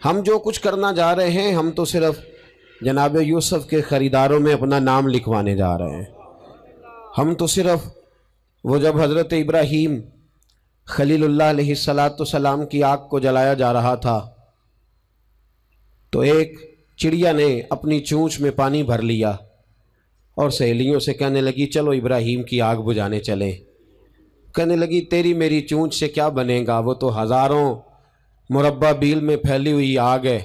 ہم جو کچھ کرنا جا رہے ہیں ہم تو صرف جناب یوسف کے خریداروں میں اپنا نام لکھوانے جا رہے ہیں۔ ہم تو صرف وہ جب حضرت ابراہیم خلیل اللہ علیہ السلام کی آگ کو جلایا جا رہا تھا تو ایک چڑیا نے اپنی چونچ میں پانی بھر لیا اور سہیلیوں سے کہنے لگی چلو ابراہیم کی آگ بجھانے چلیں۔ کہنے لگی تیری میری چونچ سے کیا بنے گا، وہ تو ہزاروں مربع بیل میں پھیلی ہوئی آگ ہے۔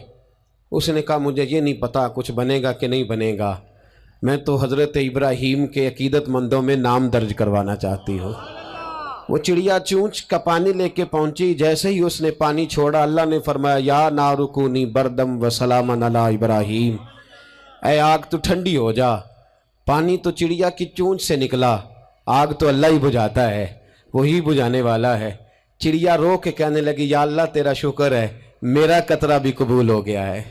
اس نے کہا مجھے یہ نہیں پتا کچھ بنے گا کہ نہیں بنے گا، میں تو حضرت ابراہیم کے عقیدت مندوں میں نام درج کروانا چاہتی ہوں۔ وہ چڑیا چونچ کا پانی لے کے پہنچی، جیسے ہی اس نے پانی چھوڑا اللہ نے فرمایا یا نار کونی بردم و سلاما علی ابراہیم، اے آگ تو ٹھنڈی ہو جا۔ پانی تو چڑیا کی چونچ سے نکلا، آگ تو اللہ ہی بجھاتا ہے، وہی بجھانے والا ہے۔ چڑیا رو کے کہنے لگی یا اللہ تیرا شکر ہے میرا قطرہ بھی قبول ہو گیا ہے،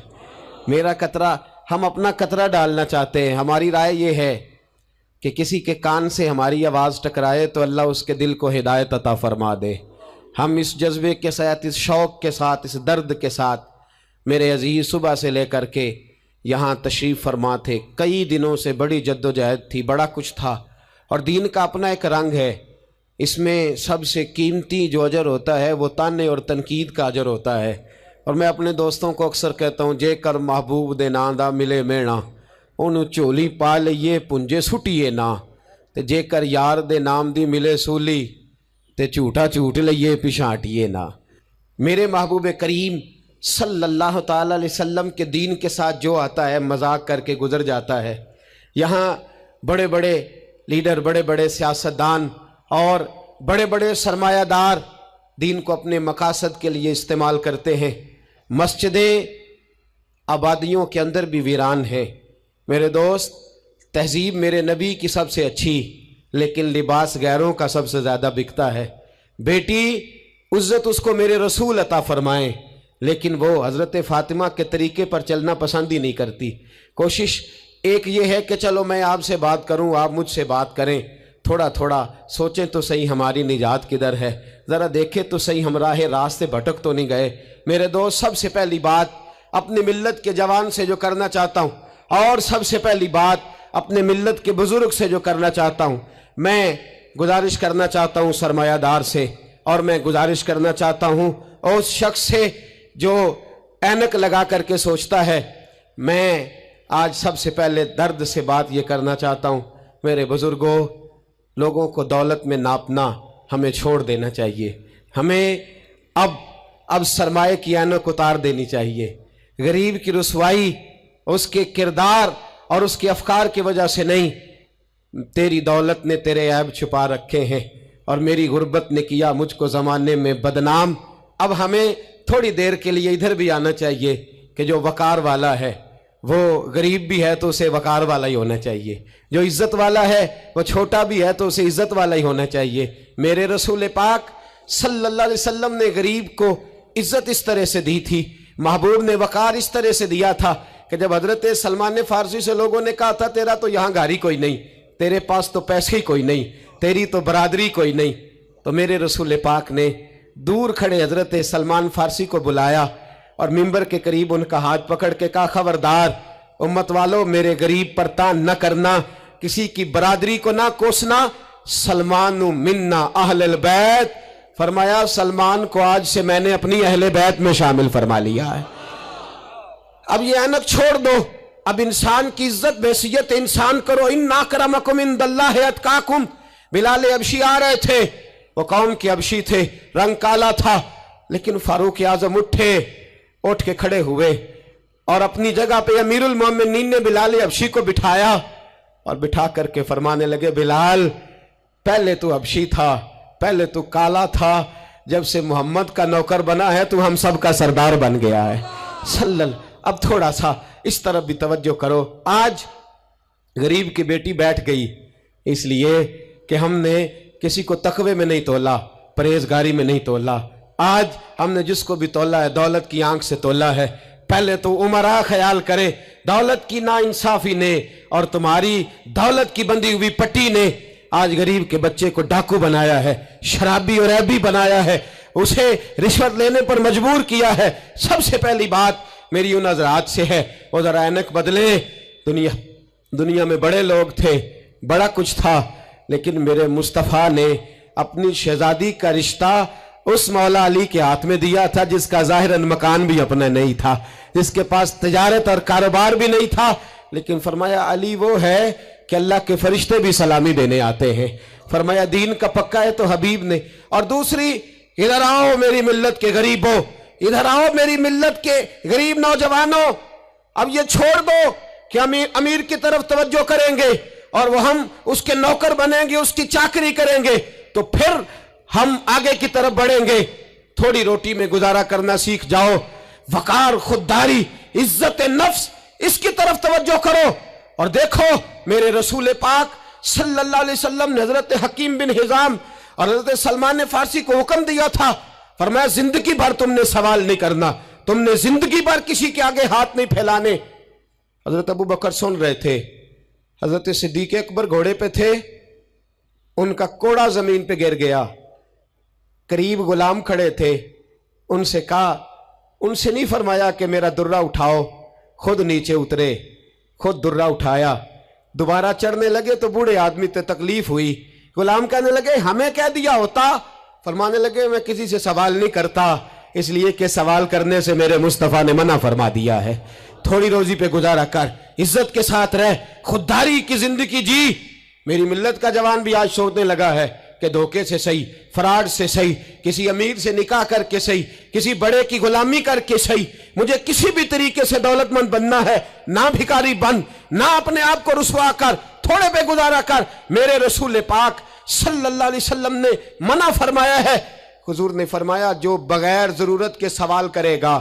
میرا قطرہ۔ ہم اپنا قطرہ ڈالنا چاہتے ہیں۔ ہماری رائے یہ ہے کہ کسی کے کان سے ہماری آواز ٹکرائے تو اللہ اس کے دل کو ہدایت عطا فرما دے۔ ہم اس جذبے کے ساتھ، اس شوق کے ساتھ، اس درد کے ساتھ میرے عزیز صبح سے لے کر کے یہاں تشریف فرما تھے۔ کئی دنوں سے بڑی جد و جہد تھی، بڑا کچھ تھا، اور دین کا اپنا ایک رنگ ہے۔ اس میں سب سے قیمتی جو اجر ہوتا ہے وہ تانے اور تنقید کا اجر ہوتا ہے۔ اور میں اپنے دوستوں کو اکثر کہتا ہوں جے کر محبوب دے ناں دا ملے مینا، انہوں چولی پا لئیے پنجے سٹیے نا، تے جے کر یار دے نام دی ملے سولی تے جھوٹا جھوٹ لئیے پچھانٹیے نا۔ میرے محبوب کریم صلی اللہ تعالی علیہ وسلم کے دین کے ساتھ جو آتا ہے مذاق کر کے گزر جاتا ہے۔ یہاں بڑے بڑے لیڈر، بڑے بڑے سیاستدان اور بڑے بڑے سرمایہ دار دین کو اپنے مقاصد کے لیے استعمال کرتے ہیں۔ مسجدیں آبادیوں کے اندر بھی ویران ہیں۔ میرے دوست، تہذیب میرے نبی کی سب سے اچھی، لیکن لباس غیروں کا سب سے زیادہ بکتا ہے۔ بیٹی عزت اس کو میرے رسول عطا فرمائیں، لیکن وہ حضرت فاطمہ کے طریقے پر چلنا پسند ہی نہیں کرتی۔ کوشش ایک یہ ہے کہ چلو میں آپ سے بات کروں، آپ مجھ سے بات کریں، تھوڑا تھوڑا سوچیں تو صحیح ہماری نجات کدھر ہے، ذرا دیکھیں تو صحیح ہم راہ راست سے بھٹک تو نہیں گئے۔ میرے دوست، سب سے پہلی بات اپنی ملت کے جوان سے جو کرنا چاہتا ہوں، اور سب سے پہلی بات اپنے ملت کے بزرگ سے جو کرنا چاہتا ہوں، میں گزارش کرنا چاہتا ہوں سرمایہ دار سے، اور میں گزارش کرنا چاہتا ہوں اس شخص سے جو اینک لگا کر کے سوچتا ہے۔ میں آج سب سے پہلے درد سے بات یہ کرنا چاہتا ہوں، میرے بزرگوں، لوگوں کو دولت میں ناپنا ہمیں چھوڑ دینا چاہیے۔ ہمیں اب سرمایہ کی اینک اتار دینی چاہیے۔ غریب کی رسوائی اس کے کردار اور اس کے افکار کی وجہ سے نہیں، تیری دولت نے تیرے عیب چھپا رکھے ہیں، اور میری غربت نے کیا مجھ کو زمانے میں بدنام۔ اب ہمیں تھوڑی دیر کے لیے ادھر بھی آنا چاہیے کہ جو وقار والا ہے وہ غریب بھی ہے تو اسے وقار والا ہی ہونا چاہیے، جو عزت والا ہے وہ چھوٹا بھی ہے تو اسے عزت والا ہی ہونا چاہیے۔ میرے رسول پاک صلی اللہ علیہ وسلم نے غریب کو عزت اس طرح سے دی تھی، محبوب نے وقار اس طرح سے دیا تھا کہ جب حضرت سلمان فارسی سے لوگوں نے کہا تھا تیرا تو یہاں گھر ہی کوئی نہیں، تیرے پاس تو پیسے ہی کوئی نہیں، تیری تو برادری کوئی نہیں، تو میرے رسول پاک نے دور کھڑے حضرت سلمان فارسی کو بلایا اور ممبر کے قریب ان کا ہاتھ پکڑ کے کہا خبردار امت والو، میرے غریب پر تان نہ کرنا، کسی کی برادری کو نہ کوسنا۔ سلمان منا اہل البیت، فرمایا سلمان کو آج سے میں نے اپنی اہل بیت میں شامل فرما لیا ہے۔ اب یہ اینک چھوڑ دو، اب انسان کی عزت بحیثیت انسان کرو۔ ان اکرمکم عند اللہ اتقاکم۔ بلال حبشی آ رہے تھے، وہ قوم کے حبشی تھے، رنگ کالا تھا، لیکن فاروق اعظم اٹھ کے کھڑے ہوئے اور اپنی جگہ پہ امیر المومنین نے بلال حبشی کو بٹھایا اور بٹھا کر کے فرمانے لگے بلال، پہلے تو حبشی تھا، پہلے تو کالا تھا، جب سے محمد کا نوکر بنا ہے تو ہم سب کا سردار بن گیا ہے۔ اب تھوڑا سا اس طرف بھی توجہ کرو۔ آج غریب کی بیٹی بیٹھ گئی اس لیے کہ ہم نے کسی کو تقوی میں نہیں تولا، پرہیزگاری میں نہیں تولا۔ آج ہم نے جس کو بھی تولا ہے دولت کی آنکھ سے تولا ہے۔ پہلے تو عمرہ خیال کرے، دولت کی ناانصافی نے اور تمہاری دولت کی بندھی ہوئی پٹی نے آج غریب کے بچے کو ڈاکو بنایا ہے، شرابی اور عیبی بنایا ہے۔ उसे रिश्वत लेने पर मजबूर किया है। सबसे पहली बात मेरी उन हजरात से है, वो जरा ऐनक बदले। दुनिया में बड़े लोग थे, बड़ा कुछ था, लेकिन मेरे मुस्तफ़ा ने अपनी शहजादी का रिश्ता उस मौला अली के हाथ में दिया था जिसका ज़ाहिरन मकान भी अपना नहीं था, जिसके पास तिजारत और कारोबार भी नहीं था, लेकिन फरमाया अली वो है कि अल्लाह के फरिश्ते भी सलामी देने आते हैं। फरमाया दीन का पक्का है तो हबीब ने। और दूसरी, इधर आओ मेरी मिल्लत के गरीबों, इधर आओ मेरी मिल्लत के गरीब नौजवानों, अब ये छोड़ दो कि अमीर की तरफ तवज्जो करेंगे और वो हम उसके नौकर बनेंगे, उसकी चाकरी करेंगे तो फिर हम आगे की तरफ बढ़ेंगे। थोड़ी रोटी में गुजारा करना सीख जाओ। वकार, खुददारी, इज्जत नफ्स, इसकी तरफ तवज्जो करो। और देखो मेरे रसूल पाक सल्लल्लाहु अलैहि वसल्लम ने हजरत हकीम बिन हिजाम और हजरत सलमान फारसी को हुक्म दिया था, फरमाया जिंदगी भर तुमने सवाल नहीं करना, तुमने जिंदगी भर किसी के आगे हाथ नहीं फैलाने। हजरत अबू बकर सुन रहे थे, हजरत सिद्दीक अकबर घोड़े पे थे, उनका कोड़ा जमीन पे गिर गया, करीब गुलाम खड़े थे, उनसे कहा, उनसे नहीं फरमाया कि मेरा दुर्रा उठाओ, खुद नीचे उतरे, खुद दुर्रा उठाया, दोबारा चढ़ने लगे तो बूढ़े आदमी से तकलीफ हुई। गुलाम कहने लगे हमें कह दिया होता, फरमाने लगे मैं किसी से सवाल नहीं करता, इसलिए कि सवाल करने से मेरे मुस्तफ़ा ने मना फरमा दिया है। थोड़ी रोजी पे गुजारा कर, इज्जत के साथ रह, खुददारी की जिंदगी जी। मेरी मिल्लत का जवान भी आज सोचने लगा है कि धोखे से सही, फराड से सही, किसी अमीर से निकाह करके सही, किसी बड़े की गुलामी करके सही, मुझे किसी भी तरीके से दौलतमंद बनना है, ना भिखारी बन, ना अपने आप को रुसवा कर, थोड़े पे गुजारा कर। मेरे रसूल पाक सल्लल्लाहु अलैहि वसल्लम ने मना फरमाया है। हुजूर ने फरमाया जो बगैर जरूरत के सवाल करेगा,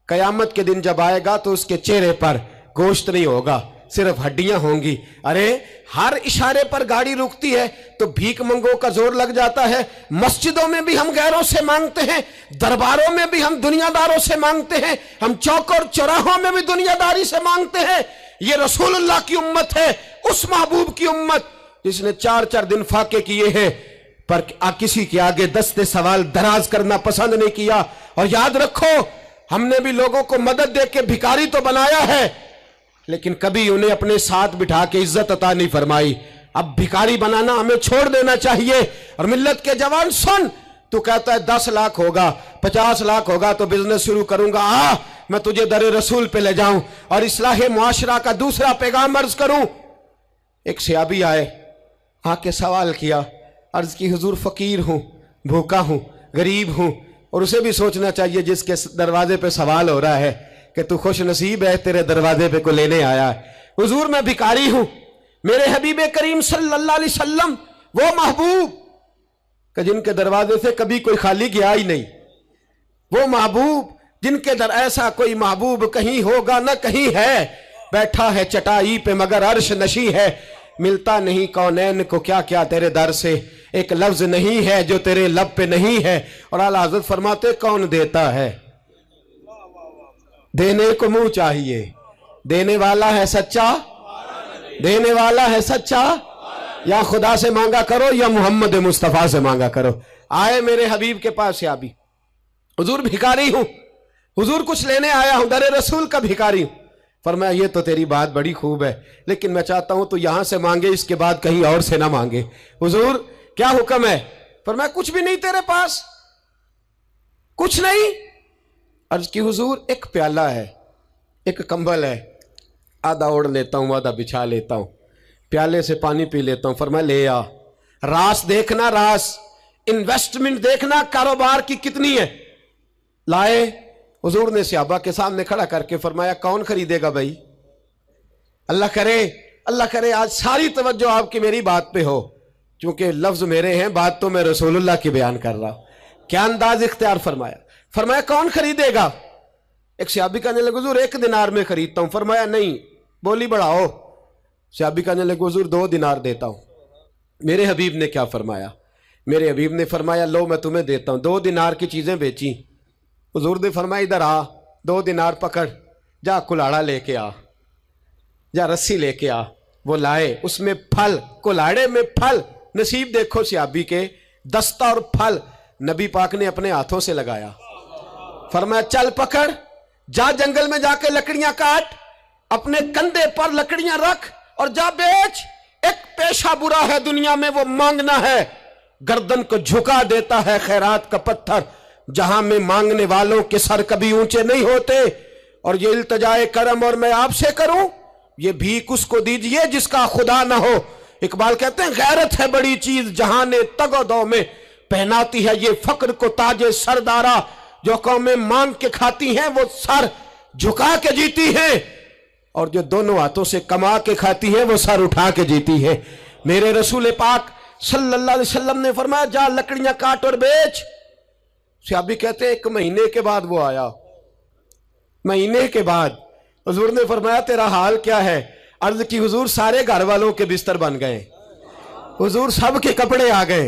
कयामत के दिन जब आएगा तो उसके चेहरे पर गोश्त नहीं होगा, सिर्फ हड्डियां होंगी। अरे हर इशारे पर गाड़ी रुकती है तो भीख मंगों का जोर लग जाता है। मस्जिदों में भी हम गैरों से मांगते हैं, दरबारों में भी हम दुनियादारों से मांगते हैं, हम चौक और चौराहों में भी दुनियादारी से मांगते हैं। ये रसूलुल्लाह की उम्मत है, उस महबूब की उम्मत जिसने 4-4 दिन फाके किए हैं, पर किसी के आगे दस्ते सवाल दराज करना पसंद नहीं किया। और याद रखो, हमने भी लोगों को मदद दे के भिखारी तो बनाया है, लेकिन कभी उन्हें अपने साथ बिठा के इज्जत अता नहीं फरमाई। अब भिखारी बनाना हमें छोड़ देना चाहिए। और मिल्लत के जवान सुन, तू कहता है 10 लाख होगा, 50 लाख होगा तो बिजनेस शुरू करूंगा, मैं तुझे दर रसूल पे ले जाऊं और इस्लाह मुआशरा का दूसरा पैगाम अर्ज करूं। एक सहाबी आए, आके सवाल किया, अर्ज की हुजूर फकीर हूं, भूखा हूं, गरीब हूं। और उसे भी सोचना चाहिए जिसके दरवाजे पे सवाल हो रहा है कि तू खुश नसीब है, तेरे दरवाजे पे को लेने आया है। हुजूर मैं भिखारी हूं, मेरे हबीब करीम सल्लल्लाहु अलैहि वसल्लम वो महबूब कि जिनके दरवाजे से कभी कोई खाली गया ही नहीं, वो महबूब जिनके दर ऐसा कोई महबूब कहीं होगा ना कहीं है, बैठा है चटाई पे मगर अर्श नशी है, मिलता नहीं कौनैन को क्या क्या तेरे दर से, एक लफ्ज नहीं है जो तेरे लब पे नहीं है। और आला हज़रत फरमाते कौन देता है, देने को मुंह चाहिए, देने वाला है सच्चा, देने वाला है सच्चा, या खुदा से मांगा करो या मोहम्मद मुस्तफा से मांगा करो। आए मेरे हबीब के पास से आबी, हुजूर भिखारी हूं, हुजूर कुछ लेने आया हूं, दर रसूल का भिखारी हूं। फरमाया ये तो तेरी बात बड़ी खूब है, लेकिन मैं चाहता हूं तो यहां से मांगे, इसके बाद कहीं और से ना मांगे। हुजूर क्या हुक्म है? फरमाया कुछ भी नहीं तेरे पास, कुछ नहीं। अर्ज की हुजूर एक प्याला है, एक कंबल है, आधा ओढ़ लेता हूं, आधा बिछा लेता हूं, प्याले से पानी पी लेता हूं। फरमाया ले आ, रास देखना, रास इन्वेस्टमेंट देखना कारोबार की कितनी है। लाए, हुजूर ने सहाबा के सामने खड़ा करके फरमाया कौन खरीदेगा भाई? अल्लाह करे, अल्लाह करे आज सारी तवज्जो आपकी मेरी बात पे हो, क्योंकि लफ्ज मेरे हैं, बात तो मैं रसूलुल्लाह की बयान कर रहा हूं। क्या अंदाज इख्तियार फरमाया? फरमाया कौन खरीदेगा? एक सहाबी कहने लगे हुजूर 1 दिनार में खरीदता हूं। फरमाया नहीं, बोली बढ़ाओ। सहाबी कहने लगे हुजूर 2 दिनार देता हूं। मेरे हबीब ने क्या फरमाया? मेरे हबीब ने फरमाया लो मैं तुम्हें देता हूं। 2 दिनार की चीजें बेची। हुजूर ने फरमाया इधर आ, 2 दिनार पकड़, जा कुल्हाड़ा लेके आ, जा रस्सी लेके आ। वो लाए, उसमें फल, कुल्हाड़े में फल, नसीब देखो सहाबी के, दस्ता और फल। नबी पाक ने अपने हाथों से लगाया। फरमाया चल पकड़, जा जंगल में जाके लकड़ियां काट, अपने कंधे पर लकड़ियां रख और जा बेच। एक पेशा बुरा है दुनिया में, वो मांगना है। गर्दन को झुका देता है खैरात का पत्थर, जहां में मांगने वालों के सर कभी ऊंचे नहीं होते। और ये इल्तजाए करम और मैं आपसे करूं, ये भीख उसको दीजिए जिसका खुदा ना हो। इकबाल कहते हैं गैरत है बड़ी चीज जहां ने तगोदो में पहनाती है ये फक्र को ताजे सरदारा। जो कौमें मांग के खाती हैं वो सर झुका के जीती हैं, और जो दोनों हाथों से कमा के खाती हैं वो सर उठा के जीती है। मेरे रसूल पाक सल्लल्लाहु अलैहि वसल्लम ने फरमाया जा लकड़ियां काट और बेच। सहाबी कहते हैं 1 महीने के बाद वो आया। महीने के बाद हुजूर ने फरमाया तेरा हाल क्या है? अर्ज की हुजूर सारे घर वालों के बिस्तर बन गए, हुजूर सब के कपड़े आ गए,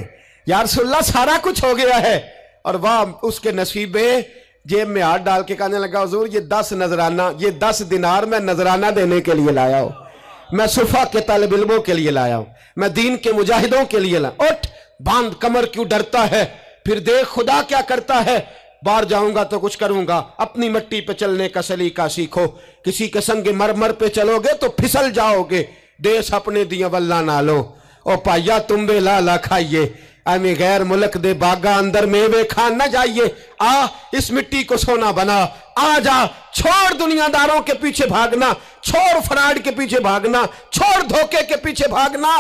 या रसूलल्लाह सारा कुछ हो गया है। और वाह उसके नसीबे, जेब में हाथ डाल के कहने लगा हुजूर ये 10 नजराना, ये 10 दिनार मैं नजराना देने के लिए लाया हूं, मैं सुफा के तालिब इल्मों के लिए लाया हूं, मैं दीन के मुजाहिदों के लिए लाया। उठ बांध कमर, क्यों डरता है? फिर देख खुदा क्या करता है। बाहर जाऊंगा तो कुछ करूंगा, अपनी मट्टी पे चलने का सलीका सीखो। किसी के संग मरमर पे चलोगे तो फिसल जाओगे। देश अपने दिया वल्ला ना लो, ओ पाइया तुम बे लाला खाइए। आमी गैर मुल्क दे बागा अंदर मेवे खान ना जाइए। आ इस मिट्टी को सोना बना, आ जा, छोड़ दुनियादारों के पीछे भागना, छोड़ फ्रॉड के पीछे भागना, छोड़ धोखे के पीछे भागना।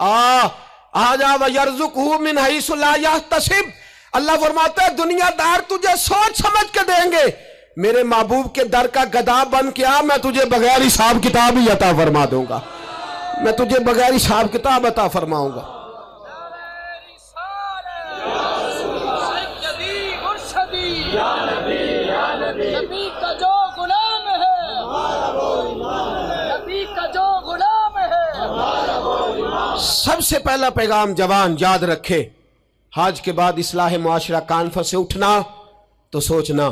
आ जा वयरजुकहू मिन हैसु ला यहतसिब। अल्लाह फरमाता है दुनियादार तुझे सोच समझ के देंगे, मेरे महबूब के दर का गदा बन के आ, मैं तुझे बगैर हिसाब किताब ही अता फरमा दूंगा, मैं तुझे बगैर हिसाब किताब अता फरमाऊंगा। नबी का जो गुलाम है, नबी का जो गुलाम है। सबसे पहला पैगाम जवान याद रखे, हाज के बाद इस्लाह मुआशरा कॉन्फ्रेंस से उठना तो सोचना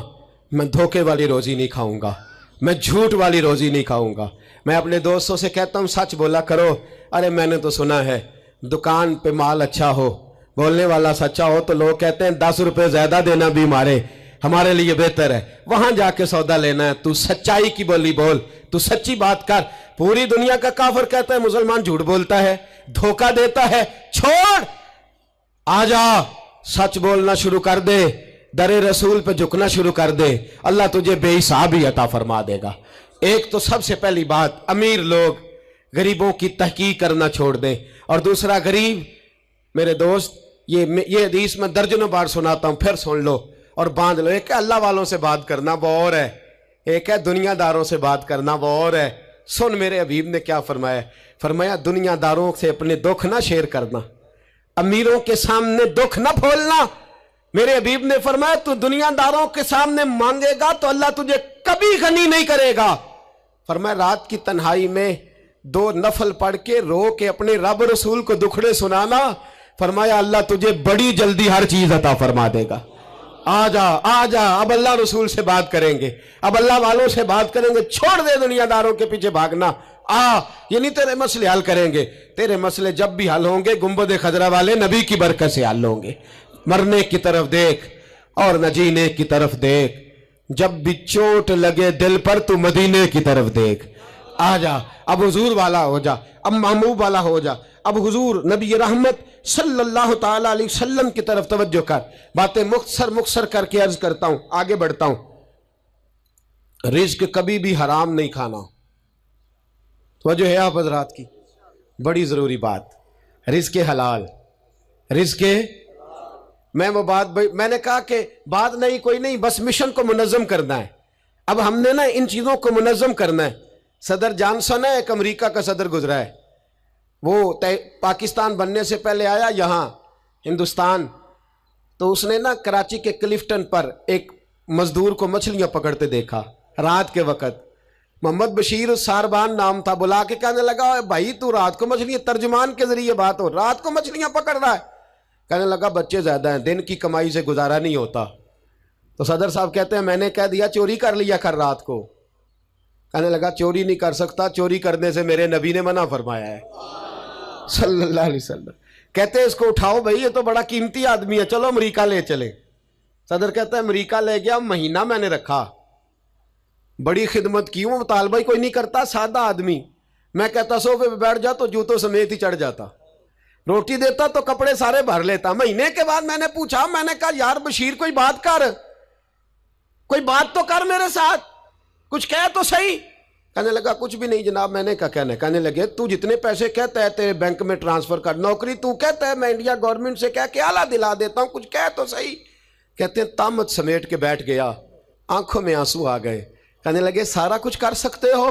मैं धोखे वाली रोजी नहीं खाऊंगा, मैं झूठ वाली रोजी नहीं खाऊंगा। मैं अपने दोस्तों से कहता हूं सच बोला करो। अरे मैंने तो सुना है दुकान पे माल अच्छा हो, बोलने वाला सच्चा हो तो लोग कहते हैं 10 रुपए ज्यादा देना भी हमारे लिए बेहतर है, वहां जाके सौदा लेना है। तू सच्चाई की बोली बोल, तू सच्ची बात कर। पूरी दुनिया का काफिर कहता है मुसलमान झूठ बोलता है, धोखा देता है। छोड़, आजा, सच बोलना शुरू कर दे, दरे रसूल पे झुकना शुरू कर दे, अल्लाह तुझे बेहिसाब ही अता फरमा देगा। एक तो सबसे पहली बात, अमीर लोग गरीबों की तहकीक करना छोड़ दें। और दूसरा, गरीब मेरे दोस्त, ये हदीस मैं दर्जनों बार सुनाता हूं, फिर सुन लो और बांध लो। एक है अल्लाह वालों से बात करना, वो और है, एक है दुनियादारों से बात करना, वो और है। सुन मेरे हबीब ने क्या फरमाया, फरमाया दुनियादारों से अपने दुख ना शेयर करना, अमीरों के सामने दुख ना बोलना। मेरे हबीब ने फरमाया तू दुनियादारों के सामने मांगेगा तो अल्लाह तुझे कभी गनी नहीं करेगा। फरमाया रात की तन्हाई में 2 नफल पढ़ के रो के अपने रब रसूल को दुखड़े सुनाना, फरमाया अल्लाह तुझे बड़ी जल्दी हर चीज अता फरमा देगा। आजा आजा, अब अल्लाह रसूल से बात करेंगे, अब अल्लाह वालों से बात करेंगे। छोड़ दे दुनियादारों के पीछे भागना। ये नहीं तेरे मसले हल करेंगे, तेरे मसले जब भी हल होंगे गुंबद खजरा वाले नबी की बरकत से हल होंगे। मरने की तरफ देख और न जीने की तरफ देख, जब भी चोट लगे दिल पर तू मदीने की तरफ देख। आजा, अब हुजूर वाला हो जा, अब महबूब वाला हो जा, अब हुजूर नबी रहमत सल्लल्लाहु ताला अलैहि वसल्लम की तरफ तवज्जो कर। बातें मुख्तसर करके अर्ज करता हूं, आगे बढ़ता हूं। रिज्क कभी भी हराम नहीं खाना, तवज्जो है आप हजरात की, बड़ी जरूरी बात। रिज्क हलाल, रिज्क मैं वो बात मैंने कहा कि बात नहीं कोई नहीं, बस मिशन को मुनज़्ज़म करना है। अब हमने ना इन चीजों को मुनज़्ज़म करना है। सदर जॉनसन है, एक अमेरिका का सदर गुजरा है, वो पाकिस्तान बनने से पहले आया यहाँ हिंदुस्तान, तो उसने ना कराची के क्लिफ्टन पर एक मजदूर को मछलियां पकड़ते देखा रात के वक्त। मोहम्मद बशीर सारबान नाम था, बुला के कहने लगा भाई तू रात को मछलियां, तर्जुमान के जरिए बात हो, रात को मछलियां पकड़ रहा है। कहने लगा बच्चे ज्यादा हैं, दिन की कमाई से गुजारा नहीं होता। तो सदर साहब कहते हैं मैंने कह दिया चोरी कर लिया कर रात को। कहने लगा चोरी नहीं कर सकता, चोरी करने से मेरे नबी ने मना फरमाया है सल्लल्लाहु अलैहि वसल्लम। کہتے ہیں اس کو اٹھاؤ بھائی، یہ تو بڑا قیمتی آدمی ہے، چلو امریکہ لے چلے۔ صدر کہتا ہے امریکہ لے گیا، مہینہ میں نے رکھا، بڑی خدمت کی، وہ مطالبہ ہی کوئی نہیں کرتا، سادہ آدمی۔ میں کہتا صوفے پہ بیٹھ جا تو جوتوں سمیت ہی چڑھ جاتا، روٹی دیتا تو کپڑے سارے بھر لیتا۔ مہینے کے بعد میں نے پوچھا، میں نے کہا یار بشیر کوئی بات کر، کوئی بات تو کر میرے ساتھ، کچھ کہہ تو صحیح۔ کہنے لگا کچھ بھی نہیں جناب، میں نے کہا کہنے، کہنے لگے تو جتنے پیسے کہتا ہے تیرے بینک میں ٹرانسفر کر، نوکری تو کہتا ہے میں انڈیا گورنمنٹ سے کہہ کے اعلیٰ دلا دیتا ہوں، کچھ کہہ تو صحیح۔ کہتے ہیں طامت سمیٹ کے بیٹھ گیا، آنکھوں میں آنسو آ گئے۔ کہنے لگے سارا کچھ کر سکتے ہو؟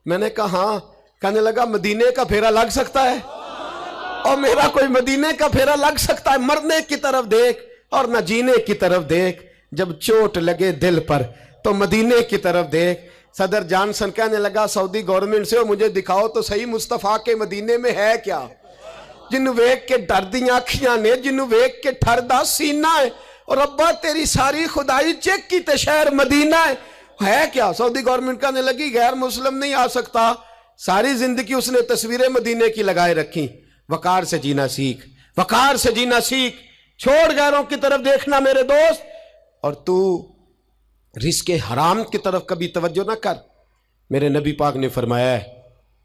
میں نے کہا ہاں۔ کہنے لگا مدینے کا پھیرا لگ سکتا ہے؟ اور میرا کوئی مدینے کا پھیرا لگ سکتا ہے؟ مرنے کی طرف دیکھ اور نہ جینے کی طرف دیکھ، جب چوٹ لگے دل پر تو مدینے کی طرف دیکھ۔ صدر جانسن کہنے لگا سعودی گورنمنٹ سے مجھے دکھاؤ تو صحیح مصطفیٰ کے مدینے میں ہے کیا؟ جنہوں ویک کے ڈر دیاں اکھیاں نے، جنہوں ویک کے ٹھر دا سینہ ہے، اور ابا تیری ساری خدائی چیک کی تے شہر مدینہ ہے کیا؟ سعودی گورنمنٹ کہنے لگی غیر مسلم نہیں آ سکتا۔ ساری زندگی اس نے تصویریں مدینے کی لگائے رکھی۔ وقار سے جینا سیکھ، وقار سے جینا سیکھ، چھوڑ غیروں کی طرف دیکھنا میرے دوست، اور تو رزق حرام کی طرف کبھی توجہ نہ کر۔ میرے نبی پاک نے فرمایا ہے،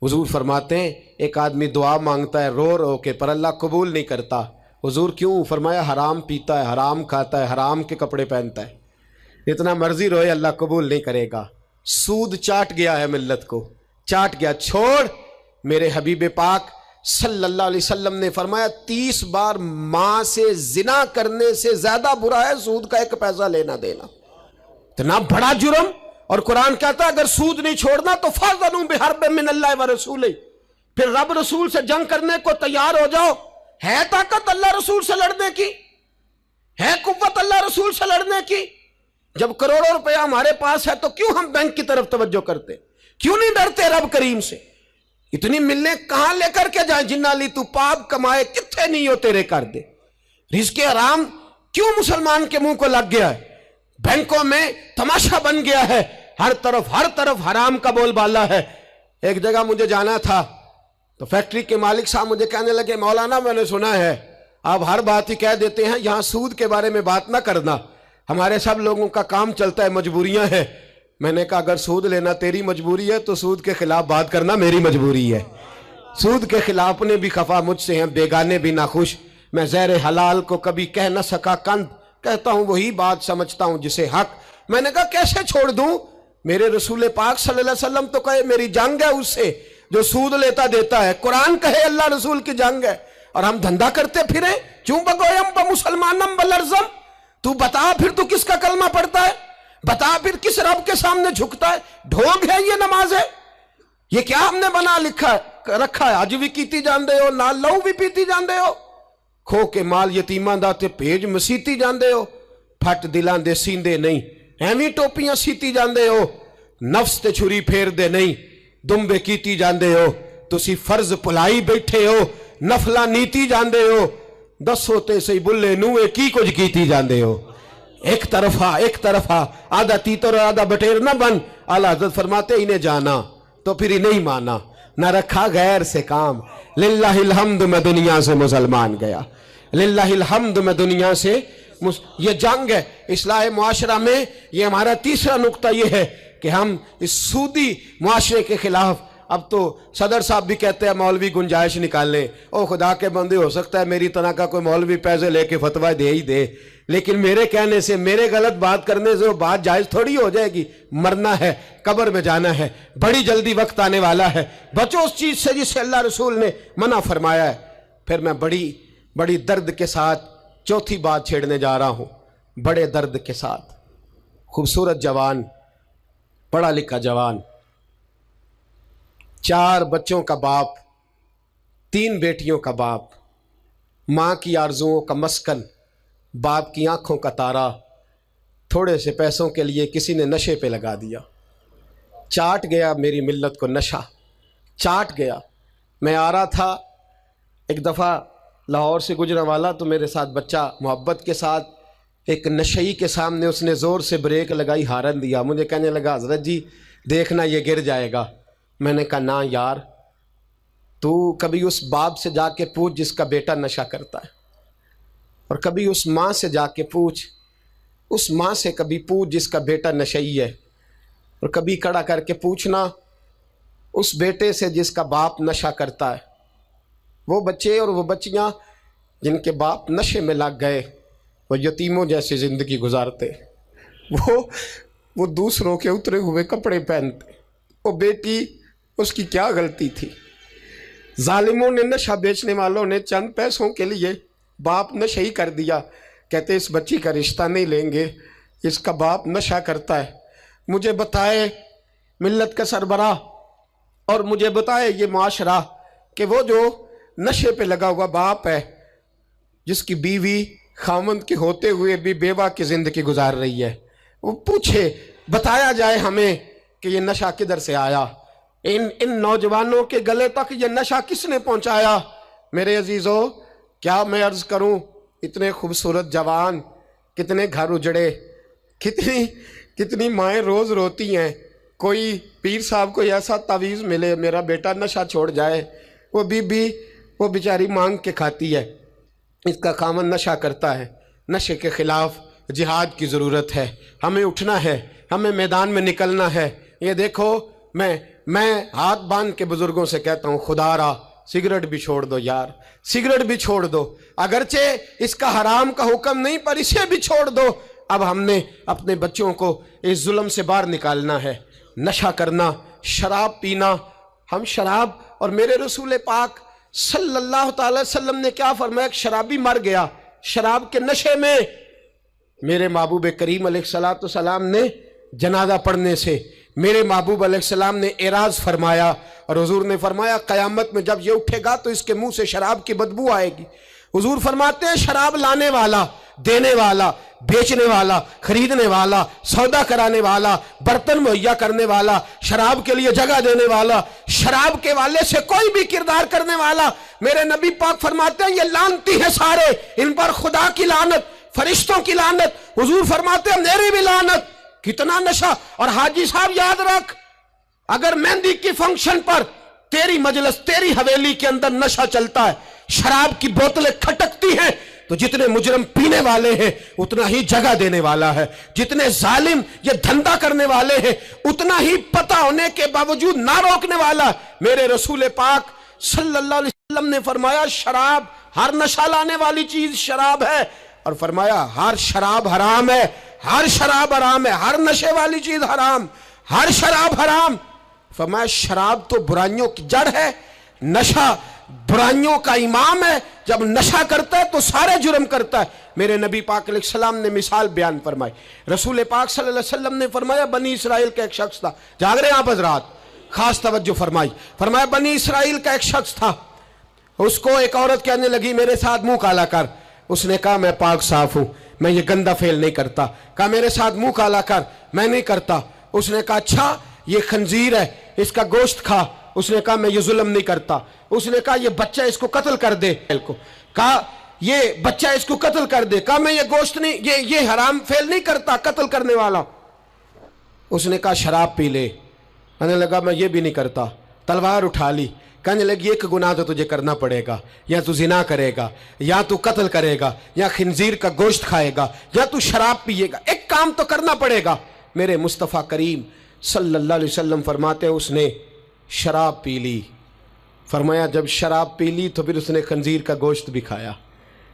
حضور فرماتے ہیں ایک آدمی دعا مانگتا ہے رو رو کے، پر اللہ قبول نہیں کرتا۔ حضور کیوں؟ فرمایا حرام پیتا ہے، حرام کھاتا ہے، حرام کے کپڑے پہنتا ہے، اتنا مرضی روئے اللہ قبول نہیں کرے گا۔ سود چاٹ گیا ہے ملت کو، چاٹ گیا۔ چھوڑ، میرے حبیب پاک صلی اللہ علیہ وسلم نے فرمایا 30 بار ماں سے زنا کرنے سے زیادہ برا ہے سود کا 1 پیسہ لینا دینا، اتنا بڑا جرم۔ اور قرآن کہتا ہے اگر سود نہیں چھوڑنا تو فَأْذَنُوا بِحَرْبٍ مِّنَ اللَّهِ وَرَسُولِهِ، پھر رب رسول سے جنگ کرنے کو تیار ہو جاؤ۔ ہے طاقت اللہ رسول سے لڑنے کی؟ ہے قوت اللہ رسول سے لڑنے کی؟ جب کروڑوں روپیہ ہمارے پاس ہے تو کیوں ہم بینک کی طرف توجہ کرتے؟ کیوں نہیں ڈرتے رب کریم سے؟ اتنی ملنے کہاں لے کر کے جائیں؟ جنہ لی تو پاپ کمائے کتھے نہیں ہو تیرے کر دے۔ رزق حرام کیوں مسلمان کے منہ کو لگ گیا ہے؟ بینکوں میں تماشا بن گیا ہے، ہر طرف حرام کا بول بالا ہے۔ ایک جگہ مجھے جانا تھا تو فیکٹری کے مالک صاحب مجھے کہنے لگے مولانا میں نے سنا ہے آپ ہر بات ہی کہہ دیتے ہیں، یہاں سود کے بارے میں بات نہ کرنا، ہمارے سب لوگوں کا کام چلتا ہے، مجبوریاں ہیں۔ میں نے کہا اگر سود لینا تیری مجبوری ہے تو سود کے خلاف بات کرنا میری مجبوری ہے۔ سود کے خلاف اپنے بھی خفا مجھ سے ہیں، بیگانے بھی ناخوش۔ میں زہر حلال کو کبھی کہہ نہ سکا کند، کہتا ہوں وہی بات سمجھتا ہوں جسے حق۔ میں نے کہا کیسے چھوڑ دوں؟ میرے رسول پاک صلی اللہ علیہ وسلم تو کہے میری جنگ ہے اس سے جو سود لیتا دیتا ہے، قرآن کہے اللہ رسول کی جنگ ہے، اور ہم دھندا کرتے پھریں چوں بگویم با مسلمانم بلرزم۔ تو بتا پھر تو کس کا کلمہ پڑھتا ہے؟ بتا پھر کس رب کے سامنے جھکتا ہے؟ ڈھونگ ہے یہ نماز ہے؟ یہ کیا ہم نے بنا رکھا ہے؟ آج بھی کیتی جاندے ہو، نال لہو بھی پیتی جاندے ہو، کھو کے مال یتیماں دا تے پیج مسیتی جاندے ہو، پھٹ دلاں دے سیندے نہیں، ایویں ٹوپیاں سیتی جاندے ہو، نفس تے چھری پھیر دے نہیں، دمبے کیتی جاندے ہو، تسی فرض پلائی بیٹھے ہو، نفلہ نیتی جاندے ہو، دسو تے سی بلے نوے کی کچھ کیتی جاندے ہو۔ ایک طرفہ آدھا تیتر اور آدھا بٹیر نہ بن۔ اعلیٰ حضرت فرماتے انہیں جانا تو پھر ہی نہیں مانا، نہ رکھا غیر سے کام۔ للہ الحمد میں دنیا سے مسلمان گیا، للہ الحمد میں دنیا سے یہ جنگ ہے اصلاح معاشرہ میں۔ یہ ہمارا تیسرا نقطہ یہ ہے کہ ہم اس سودی معاشرے کے خلاف، اب تو صدر صاحب بھی کہتے ہیں مولوی گنجائش نکال لیں۔ او خدا کے بندے، ہو سکتا ہے میری طرح کا کوئی مولوی پیسے لے کے فتویٰ دے ہی دے، لیکن میرے کہنے سے، میرے غلط بات کرنے سے وہ بات جائز تھوڑی ہو جائے گی۔ مرنا ہے، قبر میں جانا ہے، بڑی جلدی وقت آنے والا ہے، بچو اس چیز سے جس سے اللہ رسول نے منع فرمایا ہے۔ پھر میں بڑی درد کے ساتھ چوتھی بات چھیڑنے جا رہا ہوں، بڑے درد کے ساتھ۔ خوبصورت جوان، پڑھا لکھا جوان، 4 بچوں کا باپ، 3 بیٹیوں کا باپ، ماں کی آرزوؤں کا مسکن، باپ کی آنکھوں کا تارا، تھوڑے سے پیسوں کے لیے کسی نے نشے پہ لگا دیا، چاٹ گیا میری ملت کو نشہ، چاٹ گیا۔ میں آ رہا تھا ایک دفعہ لاہور سے گزرا والا، تو میرے ساتھ بچہ محبت کے ساتھ ایک نشئی کے سامنے اس نے زور سے بریک لگائی، ہارن دیا، مجھے کہنے لگا حضرت جی دیکھنا یہ گر جائے گا۔ میں نے کہا نہ یار، تو کبھی اس باپ سے جا کے پوچھ جس کا بیٹا نشہ کرتا ہے، اور کبھی اس ماں سے جا کے پوچھ، اس ماں سے کبھی پوچھ جس کا بیٹا نشئی ہے، اور کبھی کھڑا کر کے پوچھنا اس بیٹے سے جس کا باپ نشہ کرتا ہے۔ وہ بچے اور وہ بچیاں جن کے باپ نشے میں لگ گئے وہ یتیموں جیسی زندگی گزارتے، وہ دوسروں کے اترے ہوئے کپڑے پہنتے۔ وہ بیٹی، اس کی کیا غلطی تھی؟ ظالموں نے، نشہ بیچنے والوں نے چند پیسوں کے لیے باپ نشئی کر دیا، کہتے اس بچی کا رشتہ نہیں لیں گے، اس کا باپ نشہ کرتا ہے۔ مجھے بتائے ملت کا سربراہ اور مجھے بتائے یہ معاشرہ کہ وہ جو نشے پہ لگا ہوا باپ ہے، جس کی بیوی خاوند کے ہوتے ہوئے بھی بیوہ کی زندگی گزار رہی ہے، وہ پوچھے، بتایا جائے ہمیں کہ یہ نشہ کدھر سے آیا، ان نوجوانوں کے گلے تک یہ نشہ کس نے پہنچایا؟ میرے عزیزو، کیا میں عرض کروں، اتنے خوبصورت جوان، کتنے گھر اجڑے، کتنی مائیں روز روتی ہیں، کوئی پیر صاحب کو ایسا تعویذ ملے میرا بیٹا نشہ چھوڑ جائے، وہ بی بی وہ بیچاری مانگ کے کھاتی ہے، اس کا خامن نشہ کرتا ہے۔ نشے کے خلاف جہاد کی ضرورت ہے، ہمیں اٹھنا ہے، ہمیں میدان میں نکلنا ہے۔ یہ دیکھو، میں ہاتھ باندھ کے بزرگوں سے کہتا ہوں، خدا را سگریٹ بھی چھوڑ دو یار، سگریٹ بھی چھوڑ دو، اگرچہ اس کا حرام کا حکم نہیں پر اسے بھی چھوڑ دو۔ اب ہم نے اپنے بچوں کو اس ظلم سے باہر نکالنا ہے۔ نشہ کرنا، شراب پینا، ہم شراب، اور میرے رسول پاک صلی اللہ تعالی وسلم نے کیا فرمایا؟ کہ شرابی مر گیا شراب کے نشے میں۔ میرے محبوب کریم علیہ السلام نے جنازہ پڑھنے سے میرے محبوب علیہ السلام نے اعراض فرمایا، اور حضور نے فرمایا قیامت میں جب یہ اٹھے گا تو اس کے منہ سے شراب کی بدبو آئے گی۔ حضور فرماتے ہیں شراب لانے والا، دینے والا، بیچنے والا، خریدنے والا، سودا کرانے والا، برتن مہیا کرنے والا، شراب کے لیے جگہ دینے والا، شراب کے والے سے کوئی بھی کردار کرنے والا، میرے نبی پاک فرماتے ہیں یہ لعنتی ہیں سارے، ان پر خدا کی لعنت، فرشتوں کی لعنت، حضور فرماتے ہیں میری بھی لعنت۔ کتنا نشہ! اور حاجی صاحب یاد رکھ، اگر مہندی کی فنکشن پر تیری مجلس، تیری حویلی کے اندر نشہ چلتا ہے، شراب کی بوتلیں کھٹکتی ہیں، تو جتنے مجرم پینے والے ہیں اتنا ہی جگہ دینے والا ہے، جتنے ظالم یہ دھندا کرنے والے ہیں اتنا ہی پتہ ہونے کے باوجود نہ روکنے والا۔ میرے رسول پاک صلی اللہ علیہ وسلم نے فرمایا شراب، ہر نشہ لانے والی چیز شراب ہے، اور فرمایا ہر شراب حرام ہے، ہر شراب حرام ہے، ہر نشے والی چیز حرام، ہر شراب حرام۔ فرمایا شراب تو برائیوں کی جڑ ہے، نشہ برائیوں کا امام ہے، جب نشہ کرتا ہے تو سارے جرم کرتا ہے۔ میرے نبی پاک علیہ السلام نے مثال بیان فرمائی، رسول پاک صلی اللہ علیہ وسلم نے فرمایا بنی اسرائیل کا ایک شخص تھا، جاگ رہے ہیں آپ حضرات، خاص توجہ فرمائی، فرمایا بنی اسرائیل کا ایک شخص تھا، اس کو ایک عورت کہنے لگی میرے ساتھ منہ کالا کر، اس نے کہا میں پاک صاف ہوں، میں یہ گندہ فعل نہیں کرتا، کہا میرے ساتھ منہ کالا کر، میں نہیں کرتا، اس نے کہا اچھا یہ خنزیر ہے اس کا گوشت کھا، اس نے کہا میں یہ ظلم نہیں کرتا، اس نے کہا یہ بچہ اس کو قتل کر دے، کہا یہ بچہ اس کو قتل کر دے، کہا میں یہ گوشت نہیں، یہ حرام فعل نہیں کرتا قتل کرنے والا، اس نے کہا شراب پی لے، کہنے لگا میں یہ بھی نہیں کرتا، تلوار اٹھا لی، کہنے لگی ایک گناہ تو تجھے کرنا پڑے گا، یا تو زنا کرے گا، یا تو قتل کرے گا، یا خنزیر کا گوشت کھائے گا، یا تو شراب پیے گا، ایک کام تو کرنا پڑے گا۔ میرے مصطفیٰ کریم صلی اللہ علیہ وسلم فرماتے ہیں اس نے شراب پی لی، فرمایا جب شراب پی لی تو پھر اس نے خنزیر کا گوشت بھی کھایا،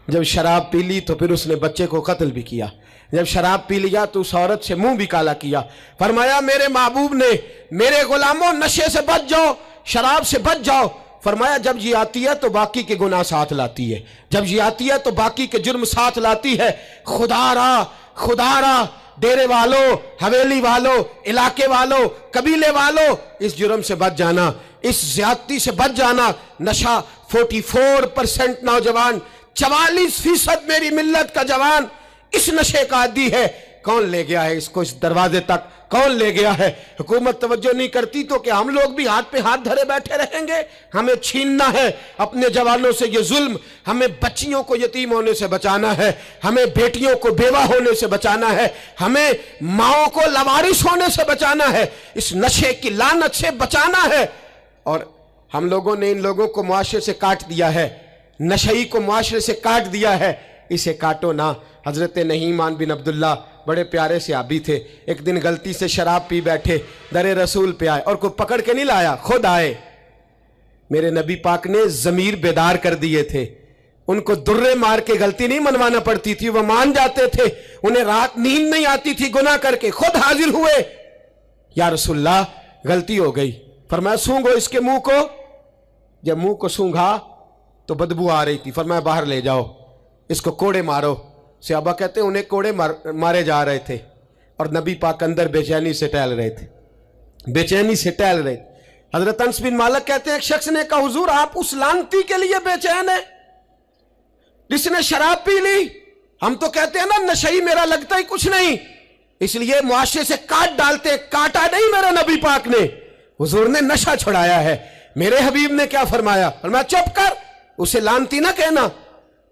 جب شراب پی لی تو پھر اس نے بچے کو قتل بھی کیا، جب شراب پی لیا تو اس عورت سے منہ بھی کالا کیا۔ فرمایا میرے محبوب نے میرے غلاموں نشے سے بچ جاؤ، شراب سے بچ جاؤ، فرمایا جب یہ آتی ہے تو باقی کے گناہ ساتھ لاتی ہے، جب یہ آتی ہے تو باقی کے جرم ساتھ لاتی ہے۔ خدا را ڈیرے والوں، حویلی والوں، علاقے والوں، قبیلے والوں، اس جرم سے بچ جانا، اس زیادتی سے بچ جانا۔ نشہ 44% نوجوان، 44% میری ملت کا جوان اس نشے کا عادی ہے۔ کون لے گیا ہے اس کو اس دروازے تک؟ کون لے گیا ہے؟ حکومت توجہ نہیں کرتی تو کہ ہم لوگ بھی ہاتھ پہ ہاتھ دھرے بیٹھے رہیں گے؟ ہمیں چھیننا ہے اپنے جوانوں سے یہ ظلم، ہمیں بچیوں کو یتیم ہونے سے بچانا ہے، ہمیں بیٹیوں کو بیوہ ہونے سے بچانا ہے، ہمیں ماؤں کو لاوارث ہونے سے بچانا ہے، اس نشے کی لعنت سے بچانا ہے۔ اور ہم لوگوں نے ان لوگوں کو معاشرے سے کاٹ دیا ہے، نشئی کو معاشرے سے کاٹ دیا ہے، اسے کاٹو نہ۔ حضرت نعمان بن عبداللہ بڑے پیارے صحابی تھے، ایک دن غلطی سے شراب پی بیٹھے، در رسول پہ آئے، اور کوئی پکڑ کے نہیں لایا، خود آئے۔ میرے نبی پاک نے ضمیر بیدار کر دیے تھے، ان کو درے مار کے غلطی نہیں منوانا پڑتی تھی، وہ مان جاتے تھے، انہیں رات نیند نہیں آتی تھی گناہ کر کے، خود حاضر ہوئے، یا رسول اللہ غلطی ہو گئی۔ فرمایا سونگو اس کے منہ کو، جب منہ کو سونگھا تو بدبو آ رہی تھی، فرمایا باہر لے جاؤ، اس کو کوڑے مارو۔ صحابہ کہتے ہیں انہیں کوڑے مارے جا رہے تھے، اور نبی پاک اندر بے چینی سے ٹہل رہے تھے، بے چینی سے ٹہل رہے تھے۔ حضرت انس بن مالک کہتے ہیں ایک شخص نے کہا حضور آپ اس لعنتی کے لیے بے چین ہیں جس نے شراب پی لی؟ ہم تو کہتے ہیں نا نشئی میرا لگتا ہی کچھ نہیں، اس لیے معاشرے سے کاٹ ڈالتے، کاٹا نہیں میرے نبی پاک نے، حضور نے نشہ چھڑایا ہے۔ میرے حبیب نے کیا فرمایا؟ فرمایا چپ کر، اسے لعنتی نہ کہنا۔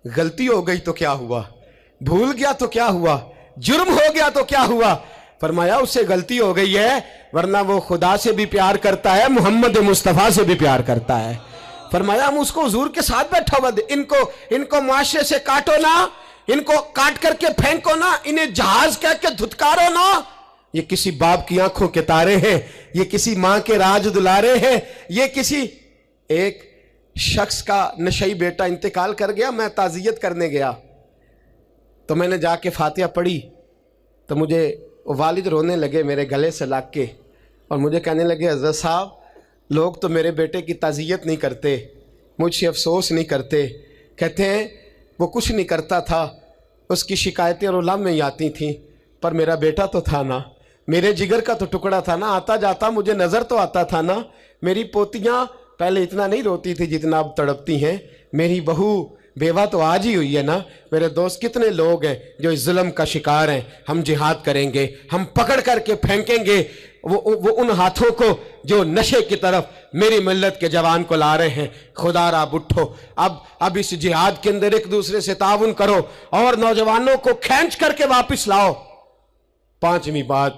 غلطی ہو گئی تو کیا ہوا، بھول گیا تو کیا ہوا، جرم ہو گیا تو کیا ہوا؟ فرمایا اس سے غلطی ہو گئی ہے، ورنہ وہ خدا سے بھی پیار کرتا ہے، محمد مصطفیٰ سے بھی پیار کرتا ہے۔ فرمایا ہم اس کو حضور کے ساتھ بیٹھا ہوا دے، ان کو معاشرے سے کاٹو نہ، ان کو کاٹ کر کے پھینکو نہ، انہیں جہاز کہہ کے دھتکارو نہ۔ یہ کسی باپ کی آنکھوں کے تارے ہیں، یہ کسی ماں کے راج دلارے ہیں، یہ کسی ایک شخص کا نشئی بیٹا انتقال کر گیا، میں تعزیت کرنے گیا تو میں نے جا کے فاتحہ پڑھی تو مجھے والد رونے لگے میرے گلے سے لگ کے، اور مجھے کہنے لگے حضرت صاحب لوگ تو میرے بیٹے کی تعزیت نہیں کرتے، مجھ سے افسوس نہیں کرتے، کہتے ہیں وہ کچھ نہیں کرتا تھا، اس کی شکایتیں اور علم میں ہی آتی تھیں، پر میرا بیٹا تو تھا نا، میرے جگر کا تو ٹکڑا تھا نا، آتا جاتا مجھے نظر تو آتا تھا نا۔ میری پوتیاں پہلے اتنا نہیں روتی تھی جتنا اب تڑپتی ہیں، میری بہو بیوہ تو آج ہی ہوئی ہے نا۔ میرے دوست کتنے لوگ ہیں جو اس ظلم کا شکار ہیں، ہم جہاد کریں گے، ہم پکڑ کر کے پھینکیں گے وہ ان ہاتھوں کو جو نشے کی طرف میری ملت کے جوان کو لا رہے ہیں۔ خدا را اٹھو، اب اس جہاد کے اندر ایک دوسرے سے تعاون کرو اور نوجوانوں کو کھینچ کر کے واپس لاؤ۔ پانچویں بات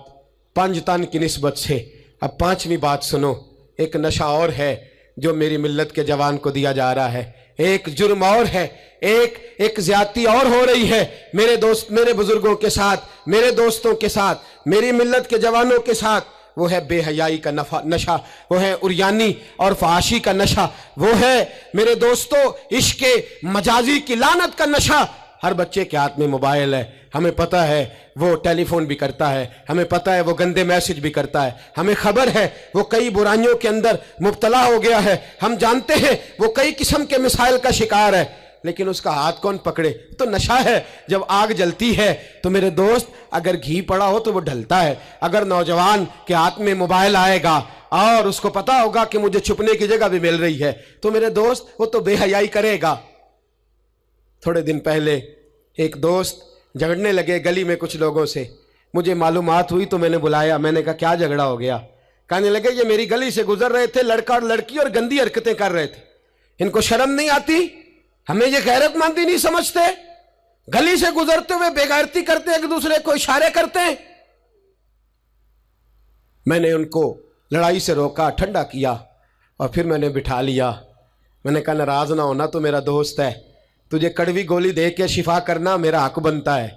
پنجتن کی نسبت سے، اب پانچویں بات سنو، ایک نشہ اور ہے جو میری ملت کے جوان کو دیا جا رہا ہے، ایک جرم اور ہے، ایک زیادتی اور ہو رہی ہے میرے دوست، میرے بزرگوں کے ساتھ، میرے دوستوں کے ساتھ، میری ملت کے جوانوں کے ساتھ، وہ ہے بے حیائی کا نشہ، وہ ہے عریانی اور فحاشی کا نشہ، وہ ہے میرے دوستو عشق مجازی کی لعنت کا نشہ۔ ہر بچے کے ہاتھ میں موبائل ہے، ہمیں پتہ ہے وہ ٹیلی فون بھی کرتا ہے، ہمیں پتہ ہے وہ گندے میسج بھی کرتا ہے، ہمیں خبر ہے وہ کئی برائیوں کے اندر مبتلا ہو گیا ہے، ہم جانتے ہیں وہ کئی قسم کے مسائل کا شکار ہے، لیکن اس کا ہاتھ کون پکڑے؟ تو نشہ ہے۔ جب آگ جلتی ہے تو میرے دوست اگر گھی پڑا ہو تو وہ ڈھلتا ہے۔ اگر نوجوان کے ہاتھ میں موبائل آئے گا اور اس کو پتہ ہوگا کہ مجھے چھپنے کی جگہ بھی مل رہی ہے تو میرے دوست وہ تو بے حیائی کرے گا۔ تھوڑے دن پہلے ایک دوست جھگڑنے لگے گلی میں کچھ لوگوں سے، مجھے معلومات ہوئی تو میں نے بلایا، میں نے کہا کیا جھگڑا ہو گیا؟ کہنے لگے یہ میری گلی سے گزر رہے تھے لڑکا اور لڑکی اور گندی حرکتیں کر رہے تھے، ان کو شرم نہیں آتی؟ ہمیں یہ غیرت مندی نہیں سمجھتے؟ گلی سے گزرتے ہوئے بے غیرتی کرتے ایک دوسرے کو اشارے کرتے ہیں۔ میں نے ان کو لڑائی سے روکا، ٹھنڈا کیا، اور پھر میں نے بٹھا لیا۔ میں نے کہا ناراض نہ ہونا، تو میرا دوست ہے، تجھے کڑوی گولی دے کے شفا کرنا میرا حق بنتا ہے۔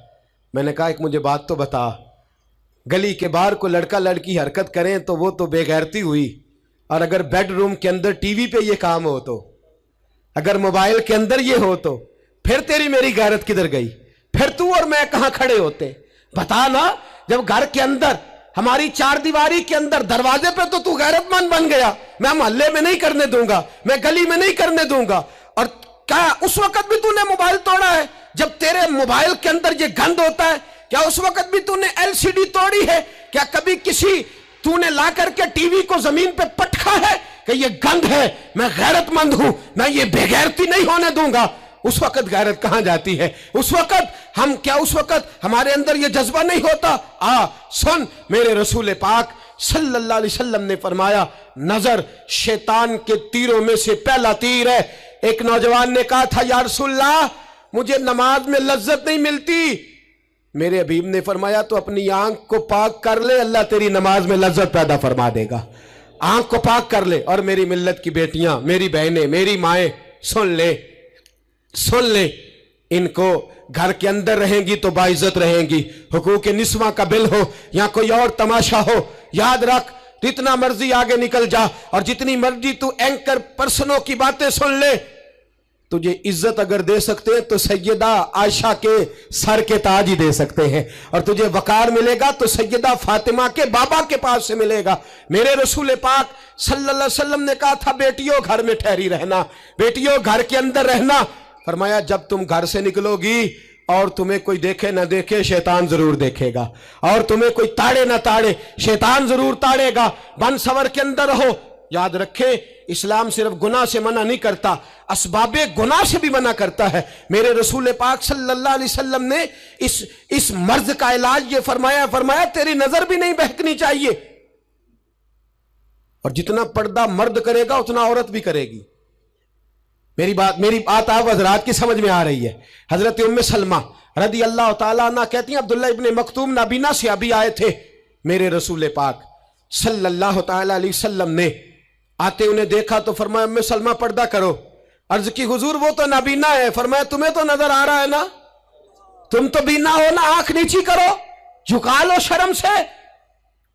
میں نے کہا ایک مجھے بات تو بتا، گلی کے باہر کو لڑکا لڑکی حرکت کریں تو وہ تو بے غیرتی ہوئی، اور اگر بیڈ روم کے اندر ٹی وی پہ یہ کام ہو تو، اگر موبائل کے اندر یہ ہو تو پھر تیری میری غیرت کدھر گئی؟ پھر تو اور میں کہاں کھڑے ہوتے؟ بتا نا، جب گھر کے اندر ہماری چار دیواری کے اندر دروازے پہ تو غیرت مند بن گیا، میں محلے میں نہیں کرنے دوں گا، میں گلی میں نہیں کرنے دوں گا۔ اور کیا اس وقت بھی تو نے موبائل توڑا ہے جب تیرے موبائل کے اندر یہ گند ہوتا ہے؟ کیا اس وقت بھی تو نے ایل سی ڈی توڑی ہے؟ کیا کبھی تو نے لا کر کے ٹی وی کو زمین پہ پٹکا ہے کہ یہ گند ہے، میں غیرت مند ہوں، میں یہ بے غیرتی نہیں ہونے دوں گا؟ اس وقت غیرت کہاں جاتی ہے؟ اس وقت ہمارے اندر یہ جذبہ نہیں ہوتا؟ سن، میرے رسول پاک صلی اللہ علیہ وسلم نے فرمایا نظر شیطان کے تیروں میں سے پہلا تیر ہے۔ ایک نوجوان نے کہا تھا یا رسول اللہ مجھے نماز میں لذت نہیں ملتی، میرے حبیب نے فرمایا تو اپنی آنکھ کو پاک کر لے، اللہ تیری نماز میں لذت پیدا فرما دے گا۔ आंख को पाक कर ले। और मेरी मिल्लत की बेटियां, मेरी बहनें, मेरी माएँ, सुन ले, इनको घर के अंदर रहेंगी तो बाइज्जत रहेंगी। हुकूक निस्वा का बिल हो या कोई और तमाशा हो, याद रख, जितना मर्जी आगे निकल जा और जितनी मर्जी तू एंकर पर्सनों की बातें सुन ले, तुझे इज्जत अगर दे सकते हैं तो सैयदा आयशा के सर के ताज ही दे सकते हैं, और तुझे वकार मिलेगा तो सैयदा फातिमा के बाबा के पास से मिलेगा। मेरे रसूल पाक सल्लल्लाहु अलैहि वसल्लम ने कहा था, बेटियों घर में ठहरी रहना, बेटियों घर के अंदर रहना। फरमाया जब तुम घर से निकलोगी और तुम्हें कोई देखे ना देखे, शैतान जरूर देखेगा, और तुम्हें कोई ताड़े ना ताड़े, शैतान जरूर ताड़ेगा। बन सवर के अंदर रहो। याद रखे, इस्लाम सिर्फ गुनाह से मना नहीं करता, असबाबे गुनाह से भी मना करता है। मेरे रसूल पाक सल्लल्लाहु अलैहि वसल्लम ने इस मर्ज का इलाज ये फरमाया तेरी नजर भी नहीं बहकनी चाहिए। और जितना पर्दा मर्द करेगा उतना औरत भी करेगी। मेरी बात आप हजरात की समझ में आ रही है। हजरत उम्मे सलमा रदी अल्लाह ताला अन्हा कहती हैं, अब्दुल्ला इब्ने मक्तूम नाबीना से अभी आए थे, मेरे रसूल पाक सल्लल्लाहु ताला अलैहि वसल्लम ने आते उन्हें देखा तो फरमाया, उम्मे सलमा पर्दा करो। अर्ज की हुजूर वो तो नाबीना है। फरमाया तुम्हें तो नजर आ रहा है ना, तुम तो बीना हो ना, आंख नीची करो, झुका लो शर्म से।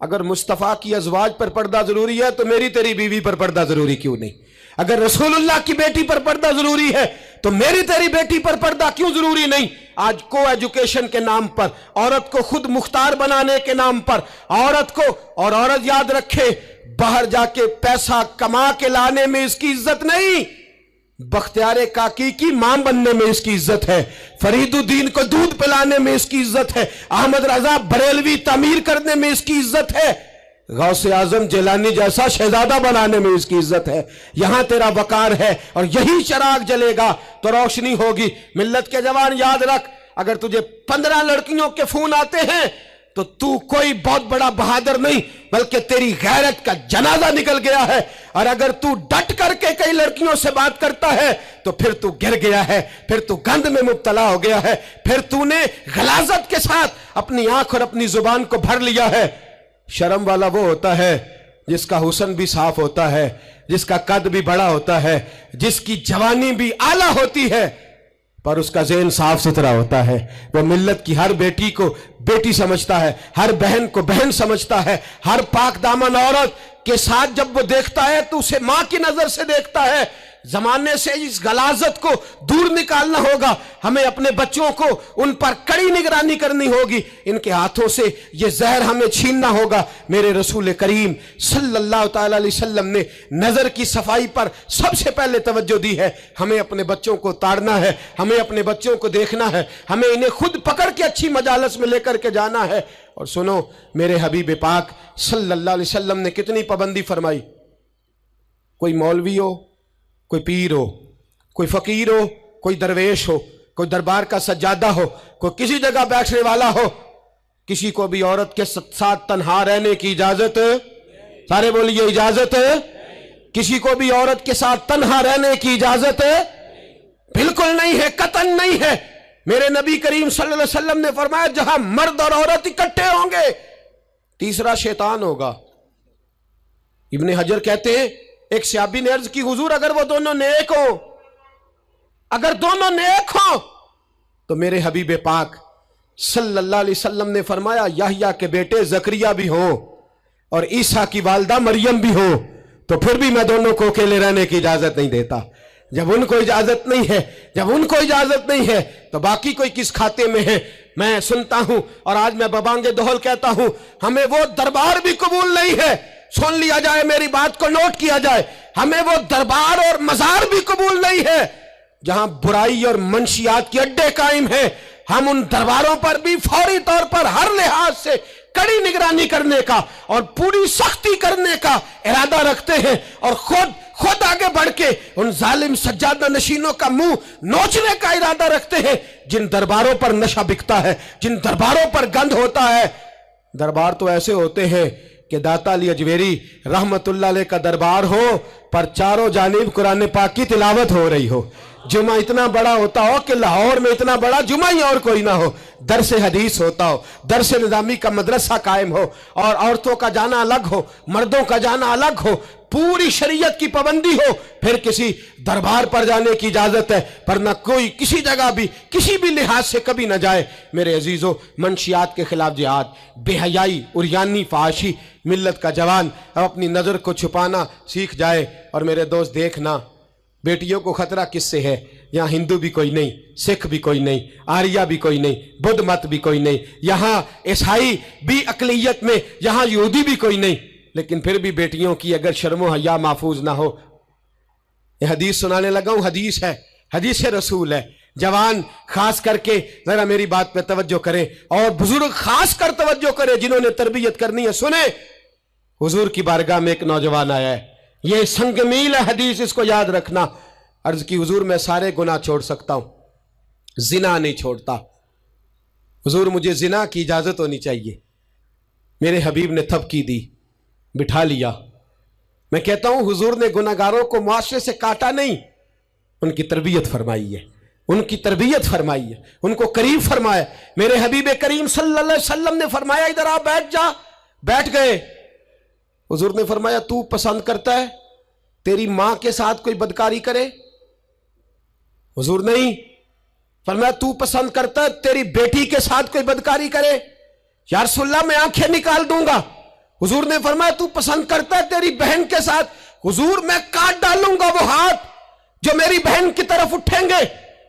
अगर मुस्तफा की अजवाज पर पर्दा जरूरी है तो मेरी तेरी बीवी पर पर्दा जरूरी क्यों नहीं? अगर रसूलुल्लाह की बेटी पर पर्दा जरूरी है तो मेरी तेरी बेटी पर पर्दा क्यों जरूरी नहीं? आज को एजुकेशन के नाम पर, औरत को खुद मुख्तार बनाने के नाम पर औरत को, और औरत याद रखे बाहर जाके पैसा कमा के लाने में इसकी इज्जत नहीं, बख्तियार काकी की मां बनने में इसकी इज्जत है, फरीदुद्दीन को दूध पिलाने में इसकी इज्जत है, अहमद रजा बरेलवी तामीर करने में इसकी इज्जत है, गौसे आजम जिलानी जैसा शहजादा बनाने में इसकी इज्जत है। यहां तेरा वकार है और यही चिराग जलेगा तो रोशनी होगी। मिल्लत के जवान याद रख, अगर तुझे 15 लड़कियों के फोन आते हैं तो तू कोई बहुत बड़ा बहादुर नहीं, बल्कि तेरी गैरत का जनाजा निकल गया है। और अगर तू डट करके कई लड़कियों से बात करता है तो फिर तू गिर गया है, फिर तू गंद में मुब्तला हो गया है, फिर तूने गलाजत के साथ अपनी आंख और अपनी जुबान को भर लिया है। शर्म वाला वो होता है जिसका हुस्न भी साफ होता है, जिसका कद भी बड़ा होता है, जिसकी जवानी भी आला होती है, पर उसका ज़हन साफ सुथरा होता है। वो मिल्लत की हर बेटी को बेटी समझता है, हर बहन को बहन समझता है, हर पाक दामन औरत के साथ जब वो देखता है तो उसे मां की नजर से देखता है। जमाने से इस गलाजत को दूर निकालना होगा। हमें अपने बच्चों को उन पर कड़ी निगरानी करनी होगी, इनके हाथों से ये जहर हमें छीनना होगा। मेरे रसूल करीम सल्लल्लाहु ताला अलैहि वसल्लम ने नजर की सफाई पर सबसे पहले तवज्जो दी है। हमें अपने बच्चों को ताड़ना है, हमें अपने बच्चों को देखना है, हमें इन्हें खुद पकड़ के अच्छी मजालस में लेकर के जाना है। और सुनो, मेरे हबीब पाक सल्लल्लाहु अलैहि वसल्लम ने कितनी पाबंदी फरमाई। कोई मौलवी हो, कोई पीर हो, कोई फकीर हो, कोई दरवेश हो, कोई दरबार का सज्जादा हो, कोई किसी जगह बैठने वाला हो, किसी को भी औरत के साथ तन्हा रहने की इजाजत, सारे बोलिए इजाजत, किसी को भी औरत के साथ तन्हा रहने की इजाजत बिल्कुल नहीं है, कतन नहीं है। मेरे नबी करीम सल्लल्लाहु अलैहि वसल्लम ने फरमाया, जहां मर्द और औरत इकट्ठे होंगे तीसरा शैतान होगा। इब्ने हजर कहते हैं, एक सहाबी ने अर्ज की, हुजूर अगर वो दोनों नेक हो, अगर दोनों नेक हो तो मेरे हबीब पाक सल्लल्लाहु अलैहि वसल्लम ने फरमाया, याह्या के बेटे जकरिया भी हो और ईसा की वालदा मरियम भी हो, तो फिर भी मैं दोनों को अकेले रहने की इजाजत नहीं देता। जब उनको इजाजत नहीं है, जब उनको इजाजत नहीं है तो बाकी कोई किस खाते में है? मैं सुनता हूं और आज मैं बबांगे दोहल कहता हूं, हमें वो दरबार भी कबूल नहीं है। सुन लिया जाए, मेरी बात को नोट किया जाए, हमें वो दरबार और मजार भी कबूल नहीं है जहां बुराई और मंशियात के अड्डे कायम है। हम उन दरबारों पर भी फौरी तौर पर हर लिहाज से कड़ी निगरानी करने का और पूरी सख्ती करने का इरादा रखते हैं और खुद आगे बढ़ के उन जालिम सज्जादा नशीनों का मुंह नोचने का इरादा रखते हैं जिन दरबारों पर नशा बिकता है, जिन दरबारों पर गंध होता है। दरबार तो ऐसे होते हैं कि दाता अली अजमेरी रहमतुल्लाह अलैह का दरबार हो पर चारों जानिब कुरान पाक की तिलावत हो रही हो, जुमा इतना बड़ा होता हो कि लाहौर में इतना बड़ा जुमा ही और कोई ना हो, दरस हदीस होता हो, दरस निज़ामी का मदरसा कायम हो, और औरतों का जाना अलग हो, मर्दों का जाना अलग हो, पूरी शरीयत की पाबंदी हो, फिर किसी दरबार पर जाने की इजाजत है, पर ना कोई किसी जगह भी किसी भी लिहाज से कभी ना जाए। मेरे अजीजों, मंशियात के खिलाफ जिहाद, बेहयाई, उरियानी, फहाशी, मिल्लत का जवान अब अपनी नज़र को छुपाना सीख जाए। और मेरे दोस्त देखना, बेटियों को खतरा किससे है? यहाँ हिंदू भी कोई नहीं, सिख भी कोई नहीं, आर्या भी कोई नहीं, बुद्ध मत भी कोई नहीं, यहाँ ईसाई भी अकलियत में, यहाँ यहूदी भी कोई नहीं, लेकिन फिर भी बेटियों की अगर शर्मो हया महफूज ना हो। ये हदीस सुनाने लगा हूं, हदीस है, हदीस रसूल है। जवान खास करके जरा मेरी बात पे तवज्जो करें, और बुजुर्ग खास कर तवज्जो करें जिन्होंने तरबियत करनी है। सुने, हुजूर की बारगाह में एक नौजवान आया है, ये संगमील है हदीस, इसको याद रखना। अर्ज की, हुजूर मैं सारे गुनाह छोड़ सकता हूं, जिना नहीं छोड़ता। हुजूर मुझे जिना की इजाजत होनी चाहिए। मेरे हबीब ने थपकी दी, बिठा लिया। मैं कहता हूं हुजूर ने गुनाहगारों को मुआशरे से काटा नहीं, उनकी तरबियत फरमाई है, उनकी तरबियत फरमाई है, उनको करीब फरमाया। मेरे हबीब करीम सल्लल्लाहु अलैहि वसल्लम ने फरमाया, इधर आ, बैठ जा। बैठ गए। हुजूर ने फरमाया, तू पसंद करता है तेरी मां के साथ कोई बदकारी करे? हुजूर नहीं। फरमाया, तू पसंद करता है तेरी बेटी के साथ कोई बदकारी करे? या रसूलल्लाह मैं आंखें निकाल दूंगा। हुजूर ने फरमाया, तू पसंद करता है तेरी बहन के साथ? हुजूर मैं काट डालूंगा वो हाथ जो मेरी बहन की तरफ उठेंगे।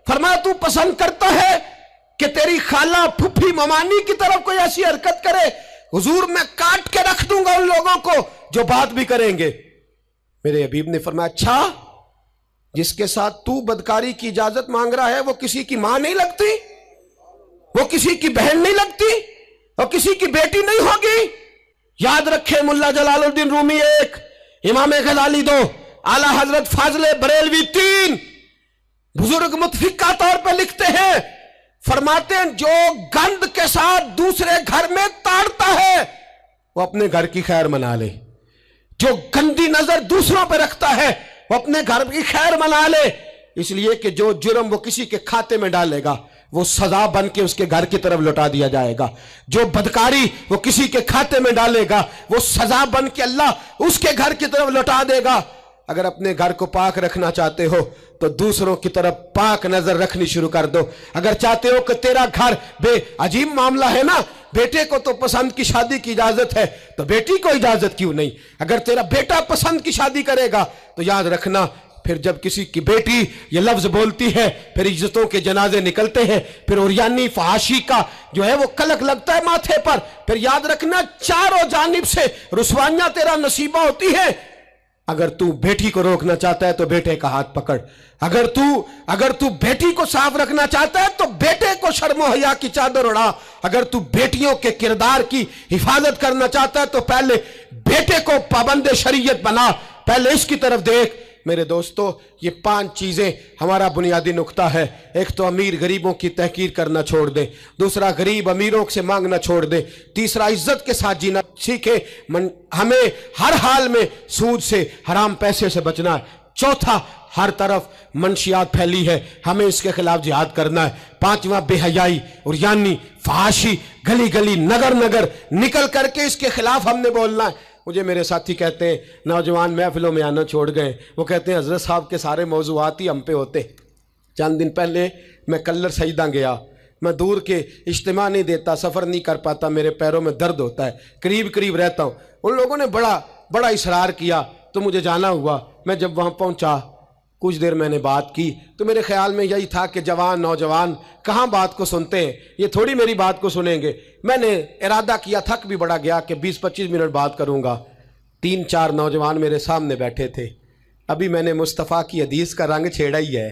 फरमाया, तू पसंद करता है कि तेरी खाला, फुफी, ममानी की तरफ कोई ऐसी हरकत करे? हुजूर मैं काट के रख दूंगा उन लोगों को जो बात भी करेंगे। मेरे हबीब ने फरमाया, अच्छा जिसके साथ तू बदकारी की इजाजत मांग रहा है वो किसी की मां नहीं लगती, वो किसी की बहन नहीं लगती, वो किसी की बेटी नहीं होगी? याद रखे, मुल्ला जलालुद्दीन रूमी 1, इमाम गजाली 2, आला हजरत फाजले बरेलवी 3, बुजुर्ग मुतफिका तौर पर लिखते हैं, फरमाते हैं जो गंद के साथ दूसरे घर में ताड़ता है वो अपने घर की खैर मना ले, जो गंदी नजर दूसरों पर रखता है वो अपने घर की खैर मना ले। इसलिए कि जो जुर्म वो किसी के खाते में डालेगा वो सजा बन के उसके घर की तरफ लौटा दिया जाएगा, जो बदकारी वो किसी के खाते में डालेगा वो सजा बन के अल्लाह उसके घर की तरफ लौटा देगा। अगर अपने घर को पाक रखना चाहते हो तो दूसरों की तरफ पाक नजर रखनी शुरू कर दो। अगर चाहते हो कि तेरा घर अजीब मामला है ना, बेटे को तो पसंद की शादी की इजाजत है तो बेटी को इजाजत क्यों नहीं? अगर तेरा बेटा पसंद की शादी करेगा तो याद रखना, फिर जब किसी की बेटी ये लफ्ज बोलती है फिर इज्जतों के जनाजे निकलते हैं, फिर उरियानी फहाशी का जो है वो कलक लगता है माथे पर। फिर याद रखना, चारों जानिब से रुसवाइयां तेरा नसीबा होती है। अगर तू बेटी को रोकना चाहता है तो बेटे का हाथ पकड़, अगर तू बेटी को साफ रखना चाहता है तो बेटे को शर्मो हया की चादर उड़ा, अगर तू बेटियों के किरदार की हिफाजत करना चाहता है तो पहले बेटे को पाबंद शरीयत बना, पहले इसकी तरफ देख। मेरे दोस्तों, ये 5 चीजें हमारा बुनियादी नुक्ता है। एक तो अमीर गरीबों की तहकीर करना छोड़ दे, दूसरा गरीब अमीरों से मांगना छोड़ दे, तीसरा इज्जत के साथ जीना सीखे, हमें हर हाल में सूद से, हराम पैसे से बचना है, चौथा हर तरफ मंशियात फैली है, हमें इसके खिलाफ जिहाद करना है, पांचवा बेहयाई और यानी फहाशी गली गली नगर नगर निकल करके इसके खिलाफ हमने बोलना है। मुझे मेरे साथी कहते हैं नौजवान महफिलों में आना छोड़ गए, वो कहते हैं हजरत साहब के सारे मौजूआत ही हम पे होते। चंद दिन पहले मैं कल्लर सईदा गया, मैं दूर के इज्तिमा नहीं देता, सफ़र नहीं कर पाता, मेरे पैरों में दर्द होता है, करीब करीब रहता हूँ। उन लोगों ने बड़ा इसरार किया तो मुझे जाना हुआ। मैं जब वहाँ पहुँचा, कुछ देर मैंने बात की तो मेरे ख्याल में यही था कि जवान नौजवान कहाँ बात को सुनते हैं, ये थोड़ी मेरी बात को सुनेंगे। मैंने इरादा किया, थक भी बड़ा गया कि 20-25 मिनट बात करूँगा। 3-4 नौजवान मेरे सामने बैठे थे। अभी मैंने मुस्तफ़ा की हदीस का रंग छेड़ा ही है,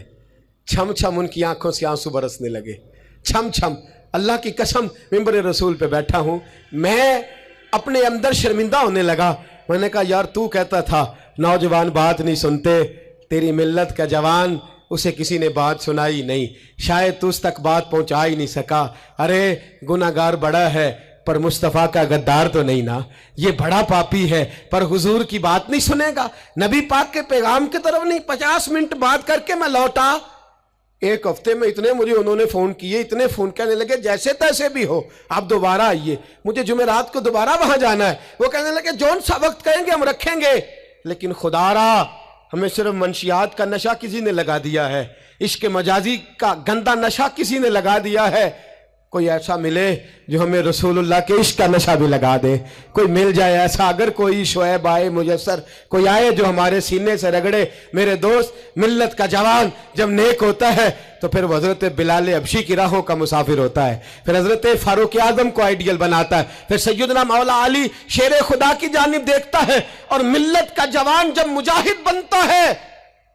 छम छम उनकी आंखों से आंसू बरसने लगे, छम छम। अल्लाह की कसम, मिंबर रसूल पे बैठा हूँ, मैं अपने अंदर शर्मिंदा होने लगा। मैंने कहा यार तू कहता था नौजवान बात नहीं सुनते, तेरी मिल्लत का जवान उसे किसी ने बात सुनाई नहीं, शायद तू उस तक बात पहुंचा ही नहीं सका। अरे गुनाहगार बड़ा है पर मुस्तफ़ा का गद्दार तो नहीं ना, ये बड़ा पापी है पर हुजूर की बात नहीं सुनेगा, नबी पाक के पैगाम की तरफ नहीं। 50 मिनट बात करके मैं लौटा, एक हफ्ते में इतने मुझे उन्होंने फ़ोन किए, इतने फ़ोन करने लगे जैसे तैसे भी हो आप दोबारा आइए, मुझे जुमेरात को दोबारा वहाँ जाना है। वो कहने लगे जौन सा वक्त कहेंगे हम रखेंगे, लेकिन खुदारा हमें सिर्फ मंशियात का नशा किसी ने लगा दिया है, इश्क मजाजी का गंदा नशा किसी ने लगा दिया है। कोई ऐसा मिले जो हमें रसूलुल्लाह के इश्क का नशा भी लगा दे, कोई मिल जाए ऐसा, अगर कोई शोएब आए मुयस्सर, कोई आए जो हमारे सीने से रगड़े। मेरे दोस्त, मिल्लत का जवान जब नेक होता है तो फिर हजरत बिलाल हबशी की राहों का मुसाफिर होता है, फिर हजरत फारूक आजम को आइडियल बनाता है, फिर सैयदना मौला अली शेर खुदा की जानिब देखता है। और मिल्लत का जवान जब मुजाहिद बनता है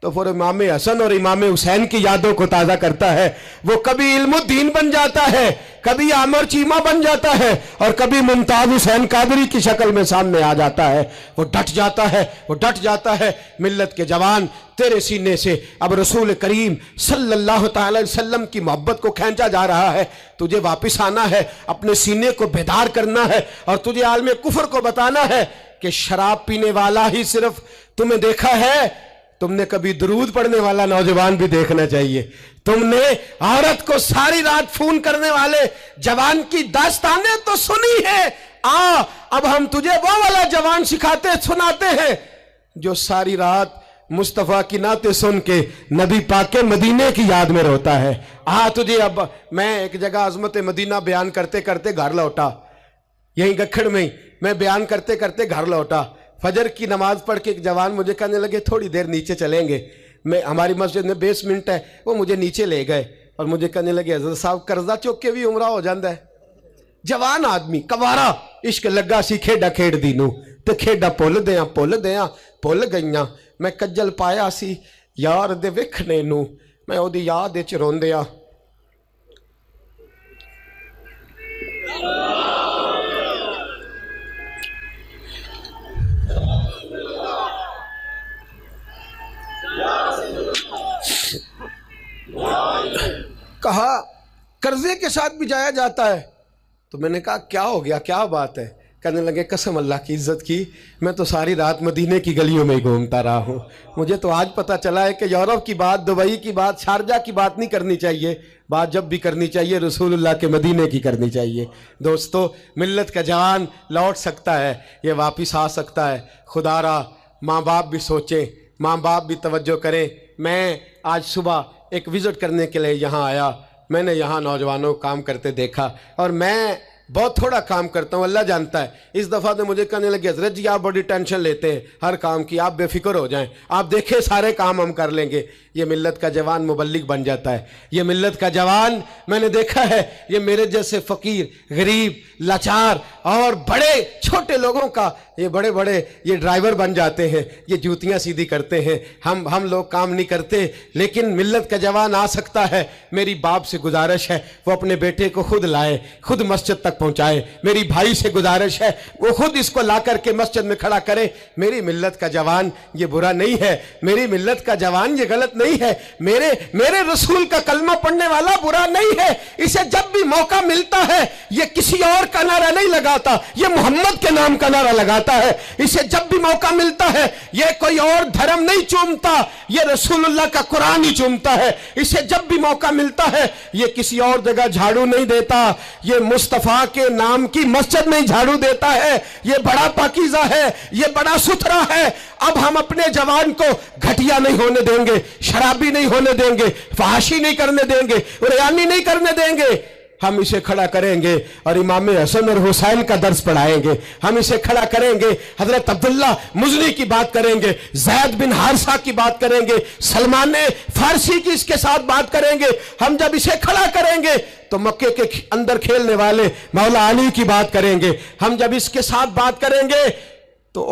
तो फिर इमाम हसन और इमाम हुसैन की यादों को ताज़ा करता है। वो कभी इल्मुद्दीन बन जाता है, कभी आमर चीमा बन जाता है, और कभी मुमताज हुसैन कादरी की शक्ल में सामने आ जाता है। वो डट जाता है, वो डट जाता है। मिल्लत के जवान, तेरे सीने से अब रसूल करीम सल्लल्लाहु तआला अलैहि वसल्लम की मोहब्बत को खींचा जा रहा है। तुझे वापस आना है, अपने सीने को बेदार करना है, और तुझे आलमे कुफर को बताना है कि शराब पीने वाला ही सिर्फ तुम्हें देखा है, तुमने कभी दरूद पढ़ने वाला नौजवान भी देखना चाहिए। तुमने औरत को सारी रात फोन करने वाले जवान की दास्तानें तो सुनी है। अब हम तुझे वो वाला जवान सिखाते सुनाते हैं जो सारी रात मुस्तफा की नाते सुन के नबी पाक के मदीने की याद में रोता है। तुझे अब मैं एक जगह अजमत मदीना बयान करते करते घर लौटा, यहीं गखड़ में मैं बयान करते करते घर लौटा। फजर की नमाज पढ़ के एक जवान मुझे कहने लगे थोड़ी देर नीचे चलेंगे। मैं, हमारी मस्जिद में बेसमेंट है, वो मुझे नीचे ले गए और मुझे कहने लगे हज़रत साहब कर्जा चुक के भी उमरा हो जाता है। जवान आदमी कवारा, इश्क लगा सी खेडा खेड दी नू, ते खेडा भुल गईयां। मैं कज्जल पाया सी यार दे वेखने नू, मैं ओदी याद विच रोंदिया। कहा कर्जे के साथ भी जाया जाता है। तो मैंने कहा क्या हो गया, क्या बात है? कहने लगे कसम अल्लाह की इज्जत की, मैं तो सारी रात मदीने की गलियों में ही घूमता रहा हूँ। मुझे तो आज पता चला है कि यूरोप की बात, दुबई की बात, शारजा की बात नहीं करनी चाहिए। बात जब भी करनी चाहिए रसूलुल्लाह के मदीने की करनी चाहिए। दोस्तों, मिल्लत का जवान लौट सकता है, ये वापस आ सकता है। खुदारा माँ बाप भी सोचें, माँ बाप भी तवज्जो करें। मैं आज सुबह एक विज़िट करने के लिए यहाँ आया, मैंने यहाँ नौजवानों को काम करते देखा, और मैं बहुत थोड़ा काम करता हूँ, अल्लाह जानता है। इस दफ़ा तो मुझे कहने लगे हज़रत जी आप बड़ी टेंशन लेते हैं हर काम की, आप बेफिक्र हो जाएं, आप देखें सारे काम हम कर लेंगे। ये मिल्लत का जवान मुबल्लिग बन जाता है। ये मिल्लत का जवान मैंने देखा है, ये मेरे जैसे फ़कीर, गरीब, लाचार और बड़े छोटे लोगों का ये बड़े बड़े ये ड्राइवर बन जाते हैं, ये जूतियाँ सीधी करते हैं। हम लोग काम नहीं करते, लेकिन मिल्लत का जवान आ सकता है। मेरी बाप से गुजारिश है वो अपने बेटे को खुद लाए, खुद मस्जिद तक पहुँचाए। मेरी भाई से गुजारिश है वो खुद इसको ला करके मस्जिद में खड़ा करे। मेरी मिल्लत का जवान ये बुरा नहीं है, मेरी मिल्लत का जवान ये गलत नहीं है, मेरे रसूल का कलमा पढ़ने वाला बुरा नहीं है। इसे जब भी मौका मिलता है ये किसी और का नारा नहीं लगाता, ये मोहम्मद के नाम का नारा लगाता है। इसे जब भी मौका मिलता है ये कोई और धर्म नहीं चूमता, ये रसूलुल्लाह का कुरान ही चूमता है। इसे जब भी मौका मिलता है ये किसी और जगह झाड़ू नहीं देता, ये मुस्तफा के नाम की मस्जिद में ही झाड़ू देता है। ये बड़ा पाकीज़ा है, ये बड़ा सुथरा है। अब हम अपने जवान को घटिया नहीं होने देंगे, शराबी नहीं होने देंगे, फहाशी नहीं करने देंगे, रियानी नहीं करने देंगे। हम इसे खड़ा करेंगे और इमाम हसन और हुसैन का दर्स पढ़ाएंगे। हम इसे खड़ा करेंगे, हजरत अब्दुल्ला मुजनी की बात करेंगे, ज़ैद बिन हारिसा की बात करेंगे, सलमान फारसी की इसके साथ बात करेंगे। हम जब इसे खड़ा करेंगे तो मक्के के अंदर खेलने वाले मौला अली की बात करेंगे। हम जब इसके साथ बात करेंगे तो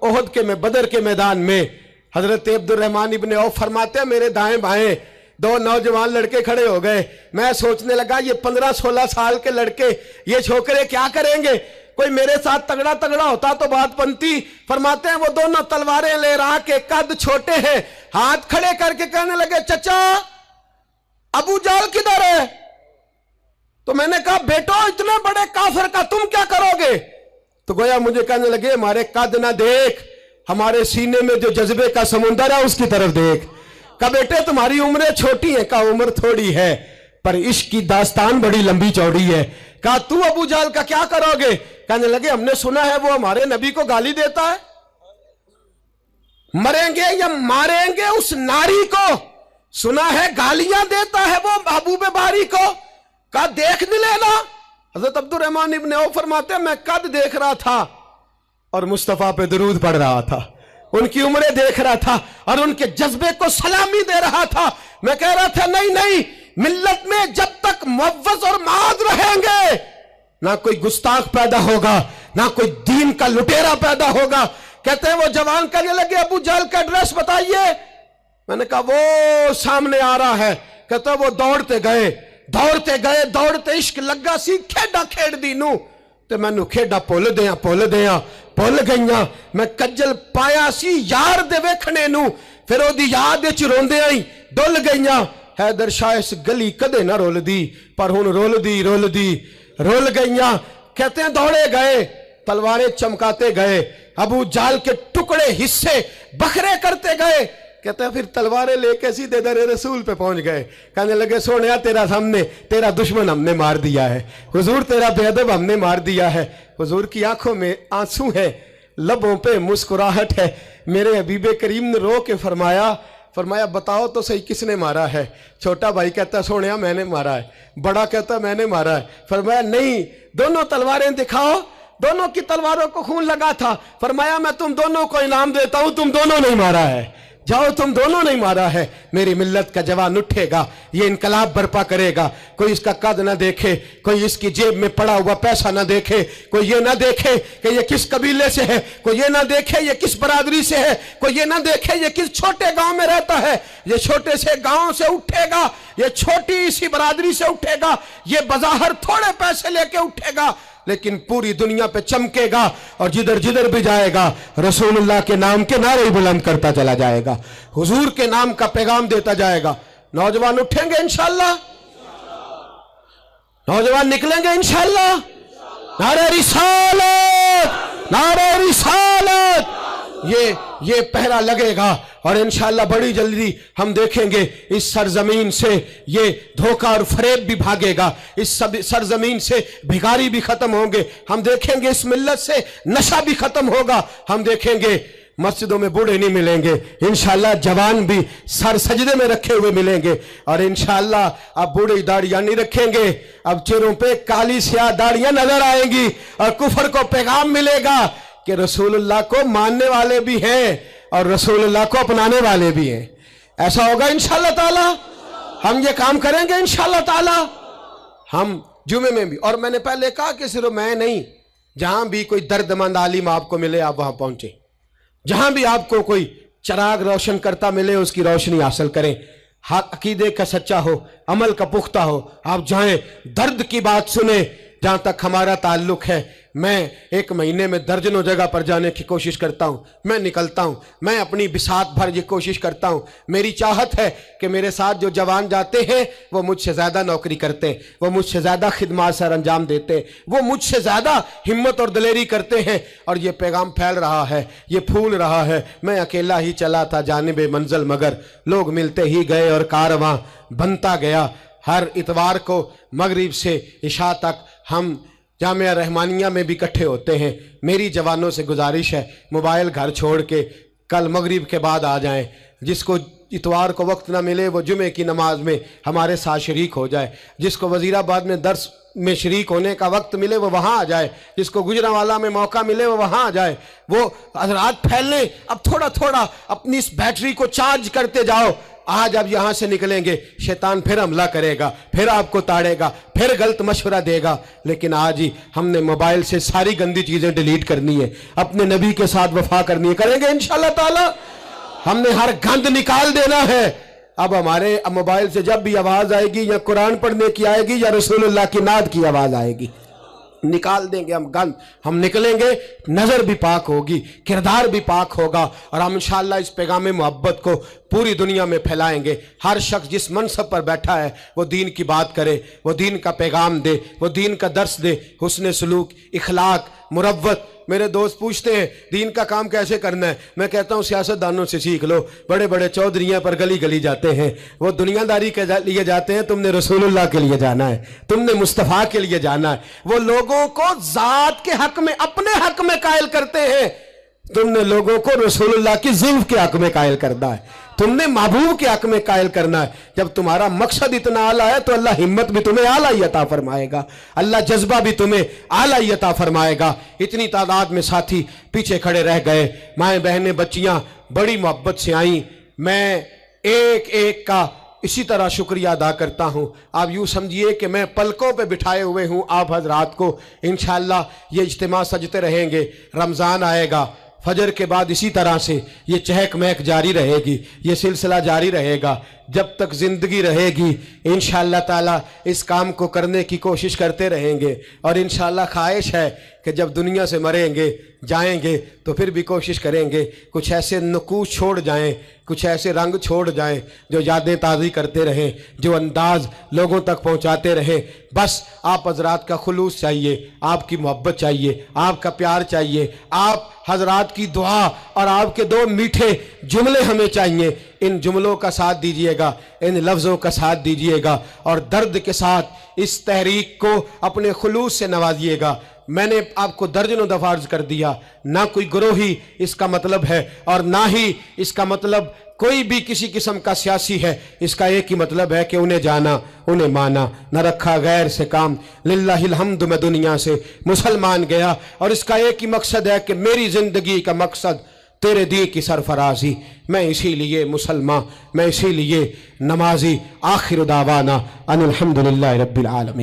ओहद के में बदर के मैदान में हजरत अब्दुर्रहमान इब्ने औफ फरमाते हैं मेरे दाएं बाएं दो नौजवान लड़के खड़े हो गए। मैं सोचने लगा ये 15-16 साल के लड़के, ये छोकरे क्या करेंगे? कोई मेरे साथ तगड़ा तगड़ा होता तो बात बनती। फरमाते हैं वो दोनों तलवारें ले रहा के कद छोटे हैं, हाथ खड़े करके कहने लगे चचा अबू जाल किधर है? तो मैंने कहा बेटो इतने बड़े काफिर का तुम क्या करोगे? तो गोया मुझे कहने लगे हमारे कद ना देख, हमारे सीने में जो जज्बे का समुंदर है उसकी तरफ देख। कहा बेटे तुम्हारी उम्रें छोटी हैं, कहा उम्र थोड़ी है पर इश्क की दास्तान बड़ी लंबी चौड़ी है। कहा तू अबू जहल का क्या करोगे? कहने लगे हमने सुना है वो हमारे नबी को गाली देता है, मरेंगे या मारेंगे उस नारी को, सुना है गालियां देता है वो महबूब बारी को। कहा देख भी लेना। हजरत अब्दुर रहमान इब्न औफ फरमाते हैं मैं कद देख रहा था और मुस्तफा पे दरूद पढ़ रहा था, उनकी उम्रें देख रहा था और उनके जज्बे को सलामी दे रहा था। मैं कह रहा था नहीं नहीं, मिल्लत में जब तक मुअव्वज़ और माद रहेंगे ना कोई गुस्ताख पैदा होगा, ना कोई दीन का लुटेरा पैदा होगा। कहते हैं वो जवान कहने लगे अबू जहल का एड्रेस बताइए। मैंने कहा वो सामने आ रहा है। कहते वो दौड़ते गए दौड़ते इश्क लगा सी खेडा खेड दी नू ते मैनू खेडा भुल गईयां। मैं कज्जल पाया सी यार दे वेखणे नू, फिर ओदी याद विच रोंदे आई डुल गईयां। हैदर शाह इस गली कदे ना रुलदी पर हुण रुल गईयां। कहते हैं दौड़े गए, तलवारें चमकाते गए, अबू जहल के टुकड़े हिस्से बखरे करते गए। कहते हैं फिर तलवारें लेके सीधे दर रसूल पे पहुंच गए। कहने लगे सोनिया तेरा सामने तेरा दुश्मन हमने मार दिया है, हुजूर तेरा बेअदब हमने मार दिया है। हुजूर की आंखों में आंसू है, लबों पे मुस्कुराहट है। मेरे हबीबे करीम ने रो के फरमाया बताओ तो सही किसने मारा है? छोटा भाई कहता सोनिया मैंने मारा है, बड़ा कहता मैंने मारा है। फरमाया नहीं, दोनों तलवारें दिखाओ, दोनों की तलवारों को खून लगा था। फरमाया मैं तुम दोनों को इनाम देता हूं, तुम दोनों नहीं मारा है, जाओ तुम दोनों नहीं मारा है। मेरी मिल्लत का जवान उठेगा, ये इनकलाब बर्पा करेगा। कोई इसका कद ना देखे, कोई इसकी जेब में पड़ा हुआ पैसा ना देखे, कोई ये ना देखे कि ये किस कबीले से है, कोई ये ना देखे ये किस बरादरी से है, कोई ये ना देखे ये किस छोटे गांव में रहता है। ये छोटे से गांव से उठेगा, ये छोटी सी बरादरी से उठेगा, ये बज़ाहिर थोड़े पैसे लेके उठेगा लेकिन पूरी दुनिया पे चमकेगा और जिधर जिधर भी जाएगा रसूलुल्लाह के नाम के नारे बुलंद करता चला जाएगा, हुजूर के नाम का पैगाम देता जाएगा। नौजवान उठेंगे इंशाअल्लाह, नौजवान निकलेंगे इंशाअल्लाह। नारे रिसालत, नारे रिसालत, ये पहरा लगेगा और इंशाअल्लाह बड़ी जल्दी हम देखेंगे इस सरजमीन से ये धोखा और फरेब भी भागेगा, इस सरजमीन से भिखारी भी खत्म होंगे, हम देखेंगे इस मिल्लत से नशा भी खत्म होगा, हम देखेंगे मस्जिदों में बूढ़े नहीं मिलेंगे, इंशाअल्लाह जवान भी सर सजदे में रखे हुए मिलेंगे और इंशाअल्लाह अब बूढ़ी दाढ़ियां नहीं रखेंगे, अब चेहरों पे काली स्याह दाढ़ियां नजर आएंगी और कुफर को पैगाम मिलेगा कि रसूलुल्लाह को मानने वाले भी हैं और रसूलुल्लाह को अपनाने वाले भी हैं। ऐसा होगा इंशाअल्लाह ताला, हम ये काम करेंगे इंशाअल्लाह ताला। हम जुमे में भी, और मैंने पहले कहा कि सिर्फ मैं नहीं, जहां भी कोई दर्दमंद आलिम आपको मिले आप वहां पहुंचे, जहां भी आपको कोई चराग रोशन करता मिले उसकी रोशनी हासिल करें। हक अकीदे का सच्चा हो, अमल का पुख्ता हो, आप जाएं दर्द की बात सुने। जहां तक हमारा ताल्लुक है, मैं एक महीने में दर्जनों जगह पर जाने की कोशिश करता हूं, मैं निकलता हूं, मैं अपनी बिसात भर ये कोशिश करता हूं। मेरी चाहत है कि मेरे साथ जो जवान जाते हैं वो मुझसे ज्यादा नौकरी करते हैं, वो मुझसे ज्यादा खिदमत सर अंजाम देते हैं, वो मुझसे ज्यादा हिम्मत और दलेरी करते हैं और ये पैगाम फैल रहा है, ये फूल रहा है। मैं अकेला ही चला था जानिबे मंजिल, मगर लोग मिलते ही गए और कारवां बनता गया। हर इतवार को मगरिब से इशा तक हम जामिया रहमानिया में भी इकट्ठे होते हैं। मेरी जवानों से गुजारिश है मोबाइल घर छोड़ के कल मगरिब के बाद आ जाएं। जिसको इतवार को वक्त ना मिले वो जुमे की नमाज में हमारे साथ शरीक हो जाए, जिसको वजीराबाद में दर्स में शरीक होने का वक्त मिले वो वहाँ आ जाए, जिसको गुजरांवाला में मौका मिले वो वहाँ आ जाए। वो हज़रात फैलने, अब थोड़ा थोड़ा अपनी इस बैटरी को चार्ज करते जाओ। आज अब यहां से निकलेंगे शैतान फिर हमला करेगा, फिर आपको ताड़ेगा, फिर गलत मशवरा देगा, लेकिन आज ही हमने मोबाइल से सारी गंदी चीजें डिलीट करनी है, अपने नबी के साथ वफा करनी है, करेंगे इंशाअल्लाह ताला। हमने हर गंद निकाल देना है। अब हमारे मोबाइल से जब भी आवाज आएगी या कुरान पढ़ने की आएगी या रसूलुल्लाह की नात की आवाज आएगी, निकाल देंगे हम गंद। हम निकलेंगे, नजर भी पाक होगी, किरदार भी पाक होगा और हम इंशाअल्लाह इस पैगाम मोहब्बत को पूरी दुनिया में फैलाएंगे। हर शख्स जिस मनसब पर बैठा है वो दीन की बात करे, वो दीन का पैगाम दे, वो दीन का दर्स दे, हुस्न सलूक, इखलाक, मुरव्वत, میرے دوست پوچھتے ہیں دین کا کام کیسے کرنا ہے، میں کہتا ہوں سیاست دانوں سے سیکھ لو، بڑے بڑے چودھریاں پر گلی گلی جاتے ہیں، وہ دنیا داری کے لیے جاتے ہیں، تم نے رسول اللہ کے لیے جانا ہے، تم نے مصطفیٰ کے لیے جانا ہے۔ وہ لوگوں کو ذات کے حق میں اپنے حق میں قائل کرتے ہیں، تم نے لوگوں کو رسول اللہ کی زلف کے حق میں قائل کرنا ہے، تم نے محبوب کے حق میں قائل کرنا ہے۔ جب تمہارا مقصد اتنا اعلیٰ ہے تو اللہ ہمت بھی تمہیں اعلیٰ ہی عطا فرمائے گا، اللہ جذبہ بھی تمہیں اعلیٰ ہی عطا فرمائے گا۔ اتنی تعداد میں ساتھی پیچھے کھڑے رہ گئے، مائیں بہنیں بچیاں بڑی محبت سے آئیں، میں ایک ایک کا اسی طرح شکریہ ادا کرتا ہوں۔ آپ یوں سمجھیے کہ میں پلکوں پہ بٹھائے ہوئے ہوں آپ حضرات کو، انشاءاللہ یہ اجتماع سجتے رہیں گے، رمضان آئے گا، فجر کے بعد اسی طرح سے یہ چہک مہک جاری رہے گی، یہ سلسلہ جاری رہے گا جب تک زندگی رہے گی۔ انشاءاللہ تعالی اس کام کو کرنے کی کوشش کرتے رہیں گے، اور انشاءاللہ خواہش ہے کہ جب دنیا سے مریں گے جائیں گے تو پھر بھی کوشش کریں گے کچھ ایسے نقوش چھوڑ جائیں، کچھ ایسے رنگ چھوڑ جائیں جو یادیں تازی کرتے رہیں، جو انداز لوگوں تک پہنچاتے رہیں۔ بس آپ حضرات کا خلوص چاہیے، آپ کی محبت چاہیے، آپ کا پیار چاہیے، آپ حضرات کی دعا اور آپ کے دو میٹھے جملے ہمیں چاہیے۔ ان جملوں کا ساتھ دیجئے گا، ان لفظوں کا ساتھ دیجئے گا، اور درد کے ساتھ اس تحریک کو اپنے خلوص سے نوازیے گا۔ میں نے آپ کو درجنوں دفعہ عرض کر دیا، نہ کوئی گروہی اس کا مطلب ہے، اور نہ ہی اس کا مطلب کوئی بھی کسی قسم کا سیاسی ہے۔ اس کا ایک ہی مطلب ہے کہ انہیں جانا، انہیں مانا، نہ رکھا غیر سے کام۔ للہ الحمد میں دنیا سے مسلمان گیا، اور اس کا ایک ہی مقصد ہے کہ میری زندگی کا مقصد تیرے دین کی سرفرازی، میں اسی لیے مسلمان، میں اسی لیے نمازی۔ آخر دعوانا ان الحمدللہ رب العالمین۔